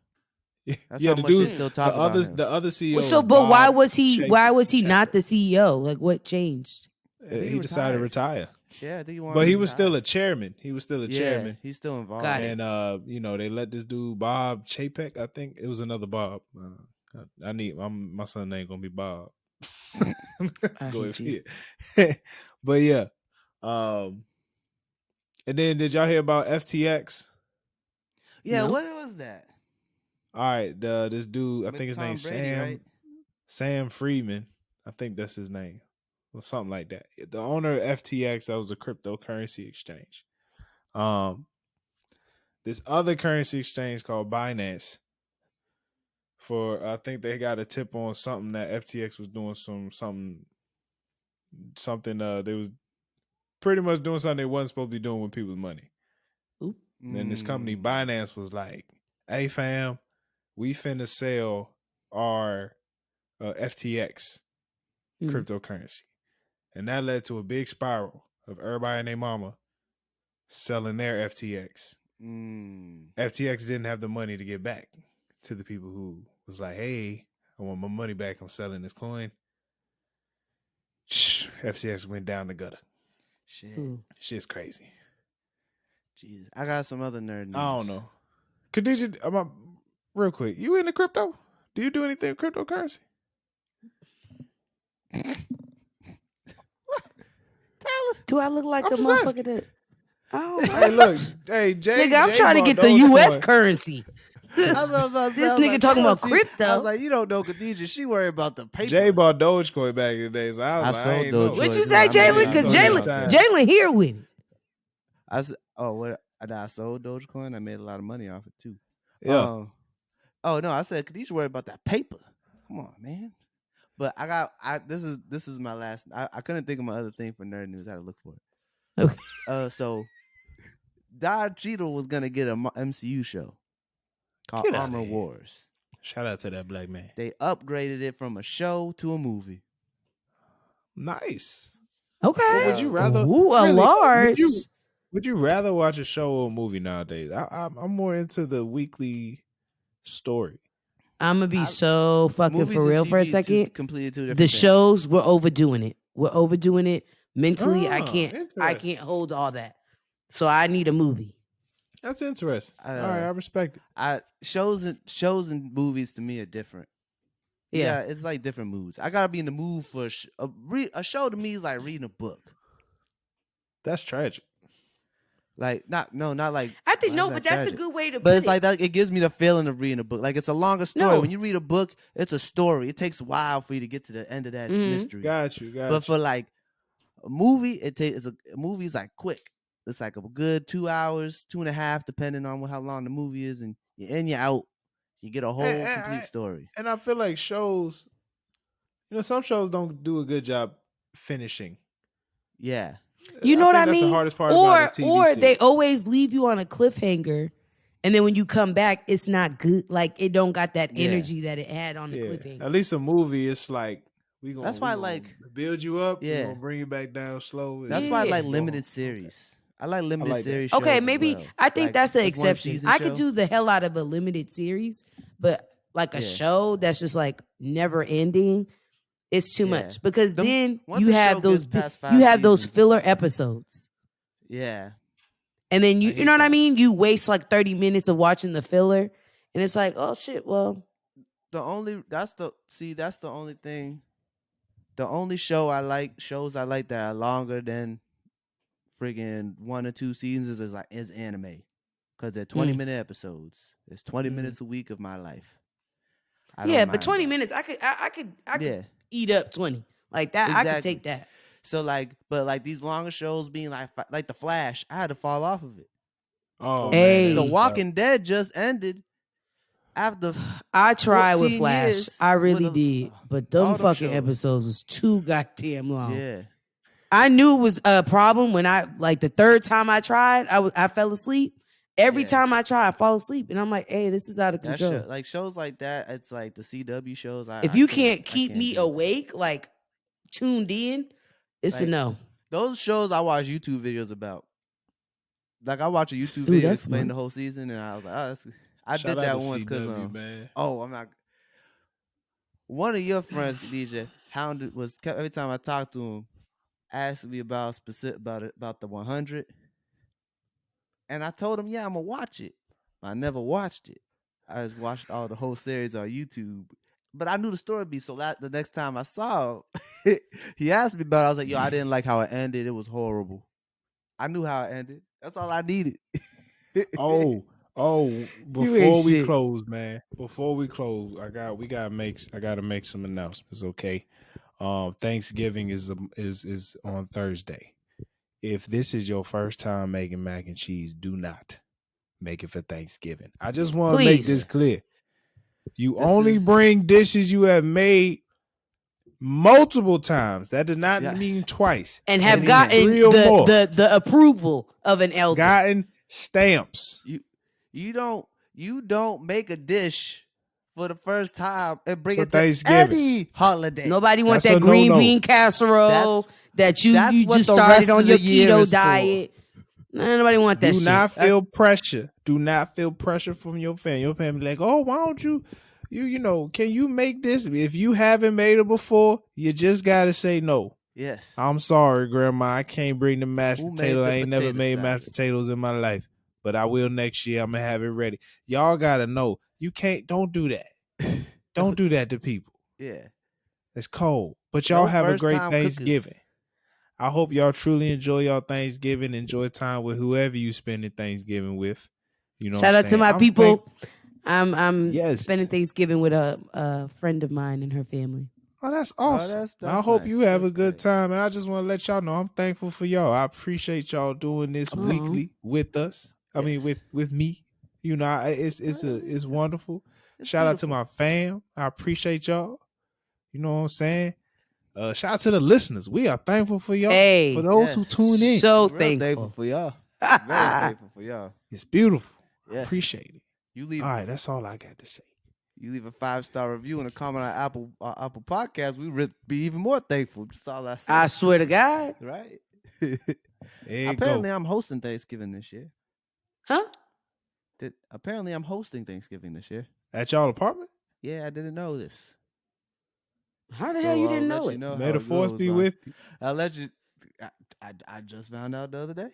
That's Yeah, how the much they dude, still talk about him. the other CEO. Well, so, was but why Bob was he? Why was he Chapek. not the CEO? Like, what changed? He decided to retire. Yeah, I think he wanted. But he to was retire. still a chairman. He was still a chairman. He's still involved. Got it. And you know, they let this dude Bob Chapek. I think it was another Bob. I need my son name gonna be Bob. I Go hate you. ahead. But yeah. And then did y'all hear about FTX? Yeah, No. what was that? All right, this dude, I With think his Tom name's Brady, Sam. right? Sam Freeman. I think that's his name. Or something like that. The owner of FTX, that was a cryptocurrency exchange. This other currency exchange called Binance, I think they got a tip on something that FTX was doing something they was pretty much doing something they wasn't supposed to be doing with people's money. Oop. And this company Binance was like, "Hey fam, we finna sell our FTX cryptocurrency." And that led to a big spiral of everybody and their mama selling their FTX. FTX didn't have the money to get back to the people who was like, "Hey, I want my money back. I'm selling this coin." FTX went down the gutter. Shit's crazy. Jesus, I got some other nerd news. I don't know. Khadijah, real quick, you into crypto? Do you do anything with cryptocurrency? Do I look like I'm a just motherfucker that? Oh, Hey, look, hey, Jay. nigga, I'm Jay trying to bought get the U.S. Dogecoin. currency. I was about to say, This I was nigga like, talking "Damn, about see," crypto. I was like, you don't know Khadijah. She worried about the paper. Jay bought Dogecoin back in the day, so I was I like, sold I ain't know. Dogecoin. What you too. say, I made Jalen? a lot of Because money Jalen- off that. Jalen here with it. I said, oh, what? I sold Dogecoin. I made a lot of money off it too. Yeah. Oh no, I said Khadijah worried about that paper. Come on, man. But this is my last. I couldn't think of my other thing for nerd news. I had to look for it. Okay. So Don Cheadle was gonna get an MCU show called Get outta Armor here. Wars. Shout out to that black man. They upgraded it from a show to a movie. Nice. Okay. Well, would you rather? Ooh, a really, large. Would you rather watch a show or a movie nowadays? I'm more into the weekly story. I'm gonna be so fucking Movies for and real for a TV second. completely two different The things. shows we're overdoing it. We're overdoing it mentally. I Interesting. can't hold all that. So I need a movie. That's interesting. All right, I respect it. Shows and movies to me are different. Yeah. It's like different moods. I gotta be in the mood for a show. To me is like reading a book. That's tragic. Like not like I think Why is no, that but that's a tragic? good way to But put it's it. like that. It gives me the feeling of reading a book. Like it's a longer story. No. When you read a book, it's a story. It takes a while for you to get to the end of that Mhm. mystery. Got you. But for like a movie, a movie's like quick. It's like a good 2 hours, 2.5, depending on how long the movie is, and you're in, you're out. You get a whole complete story. And I feel like shows, some shows don't do a good job finishing. Yeah. You know what I think that's the mean? hardest part about a TV Or series. they always leave you on a cliffhanger, and then when you come back, it's not good. Like it don't got that Yeah. energy that it had on the cliffhanger. At least a movie, it's like That's why I like build you up. Yeah. We're gonna bring you back down slow. That's and why I Yeah. like go limited home. series. I like limited like that. series shows. Okay, as maybe well. I think Like, that's an one exception. season I could show. do the hell out of a limited series, but like a Yeah. show that's just like never ending, it's too Yeah. much because then once you a have show those gets past you 5 have those seasons, it's filler like- episodes. Yeah. And then I you hate know what I that. mean? You waste like 30 minutes of watching the filler and it's like, "Oh shit, well, That's the only thing. The only shows I like that are longer than friggin' 1 or 2 seasons is anime. Because they're 20-minute episodes. It's 20 minutes a week of my life. I yeah, don't but mind 20 that. minutes I could Yeah. eat up 20. Like that I could Exactly. take that. So but these longer shows being like The Flash, I had to fall off of it. Oh Hey. man, The it was Walking Dead just ended after I tried with 14 Flash. years I really with did. But all them them fucking shows. episodes was too goddamn long. Yeah. I knew it was a problem when the third time I tried, I fell asleep. Every Yeah. time I try, I fall asleep, and I'm like, "Hey, this is out of That control." show, like shows like that, it's like the CW shows. If you can't keep me awake, like tuned in, it's a Like, no. Those shows I watch YouTube videos about. Like I watch a YouTube Ooh, video that's explain smart. the whole season, and I was like, "Oh, I Shout did out that to once because CW, man. oh, I'm not." One of your friends, DJ, hounded every time I talked to him, asked me about about the 100, and I told him, "Yeah, I'm gonna watch it." I never watched it. I just watched all the whole series on YouTube. But I knew the story beat, so that the next time I saw him, he asked me about it. I was like, yo, I didn't like how it ended. It was horrible. I knew how it ended. That's all I needed. Oh, ain't before we shit. close, man. Before we close, I gotta make some announcements, okay? Thanksgiving is on Thursday. If this is your first time making mac and cheese, do not make it for Thanksgiving. I just want to make Please. this clear. You This only is- bring dishes you have made multiple times. That does not Yes. mean twice. And have Any gotten three or more. the approval of an elder. Gotten stamps. You don't make a dish for the first time and bring For it to Thanksgiving. any holiday. Nobody wants That's that a green no-no. bean casserole that's you what just the started rest on of your the year keto is for. diet. Nobody want that Do shit. not feel pressure. Do not feel pressure from your family. Your family like, oh, why don't you can you make this? If you haven't made it before, you just gotta say no. Yes. I'm sorry, Grandma. I can't bring the mashed Who made potato. the I ain't never potato made salad? mashed potatoes in my life. But I will next year. I'm gonna have it ready. Y'all gotta know. You can't don't do that. Don't do that to people. Yeah. It's cold. But y'all No have a great first-time Thanksgiving. cookers. I hope y'all truly enjoy y'all Thanksgiving. Enjoy time with whoever you spending Thanksgiving with. You know Shout what I'm out to saying? my I'm people. I'm Yes. spending Thanksgiving with a friend of mine and her family. Oh, that's Oh, awesome. that's I hope nice. you have a That's good great. time. And I just want to let y'all know I'm thankful for y'all. I appreciate y'all doing this Aw. weekly with us. I mean, Yes. with me. You know, it's wonderful. It's Shout out to beautiful. my fam. I appreciate y'all. You know what I'm saying? Shout out to the listeners. We are thankful for y'all. Hey, For those who yes. tune in. so Real thankful. thankful for y'all. Very thankful for y'all. It's beautiful. I Yes. appreciate it. You leave All right, that's all I got to say. you leave a 5-star review and a comment on Apple Podcast, we would be even more thankful. That's all I say. I swear to God. Right? There you Apparently, go. I'm hosting Thanksgiving this year. Huh? Apparently, I'm hosting Thanksgiving this year. At y'all apartment? Yeah, I didn't know this. How the hell you I'll didn't let know you it? know May how the it force goes, be huh? with you. I'll let you. I just found out the other day.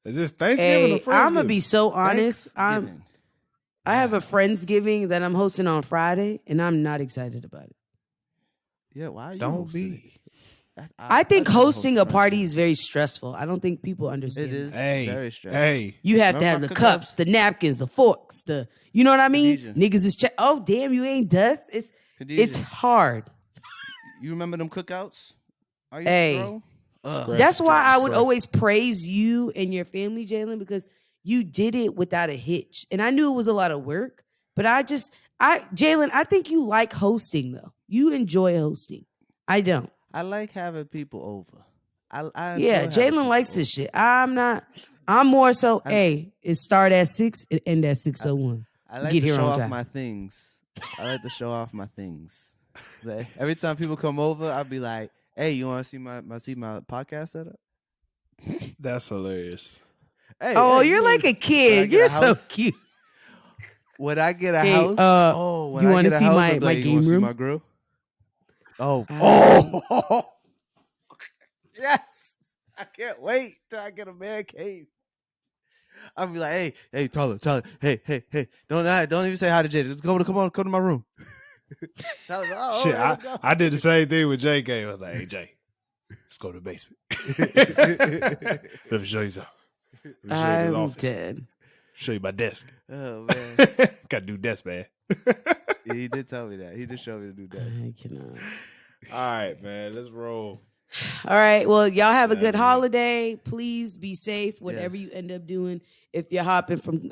Is this Thanksgiving or Hey, I'm gonna Friendsgiving? be so honest. Thanksgiving. I have a Friendsgiving that I'm hosting on Friday, and I'm not excited about it. Yeah, why are you Don't hosting it? be. I think just host hosting a my party kids. is very stressful. I don't think people understand. It is Hey, very stressful. hey. You have to Remember have the my cups, cookouts? the napkins, the forks, you know what I mean? Khadijah. Niggas is oh damn, you ain't dust. It's Khadijah, hard. you remember them cookouts I used Hey. to throw? Scratch. That's why I would Scratch. always praise you and your family, Jalen, because you did it without a hitch. And I knew it was a lot of work, but Jalen, I think you like hosting though. You enjoy hosting. I don't. I like having people over. I Yeah, enjoy having Jalen people likes over. this shit. I'm not. I'm more so. I- It start at 6 and end at 6:01. I like Get to here show on off time. my things. I like to show off my things. Like, every time people come over, I'll be like, "Hey, you want to see my podcast setup?" That's hilarious. Hey, Oh, hey, you're like a when I kid. get You're a so house- cute. When I get a Hey, house, when you I wanna get a see house, my- I'm my like, "You game wanna see room?" my grill?" Oh, Um, yes! I can't wait till I get a man cave. I'll be like, hey, Tyler, hey, don't even say hi to Jay. Just come to my room. Tyler's like, Shit, yeah, let's go. I did the same thing with JK. I was like, hey, Jay, let's go to the basement. Let me show you something. Let me show you this I'm office. dead. Show you my desk. Oh man, Got a new desk, man. yeah, he did tell me that. He just showed me the new desk. I cannot. All right, man. Let's roll. All right. Well, y'all have a good Saturday. holiday. Please be safe, whatever you end up doing. If you're hopping from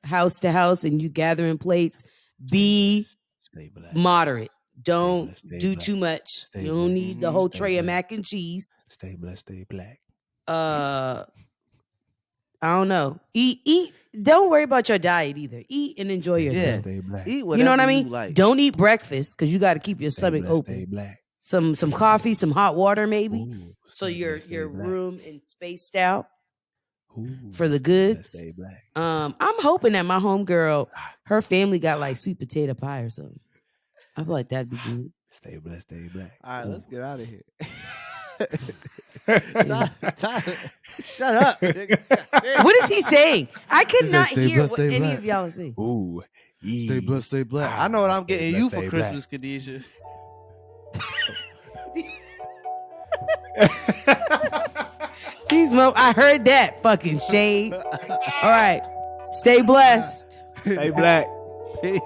house to house and you gathering plates, be Stay black. moderate. Don't blessed, stay do black. too much. Stay You don't black. need the Mhm. whole Stay tray of black. mac and cheese. Stay blessed. Stay black. I don't know. Eat. Don't worry about your diet either. Eat and enjoy Stay yourself. blessed, Stay black. Eat whatever You know what I mean? like. Don't eat breakfast because you got to keep your Stay stomach blessed, Stay open. black. Some coffee, some hot water, maybe. Ooh, So stay your blessed, stay black. room and spaced out Ooh, for the stay blessed, goods. Stay black. I'm hoping that my homegirl, her family got like sweet potato pie or something. I feel like that'd be good. Stay blessed. Stay black. All right, let's Ooh. get out of here. Tyler, shut up. nigga. What is he saying? I could said, not "Stay hear blessed, what stay any black." of y'all are saying. Ooh. Stay blessed, stay black. I know what I'm getting you for Christmas, Khadijah. I heard that fucking shade. All right. Stay blessed. Stay black. Peace.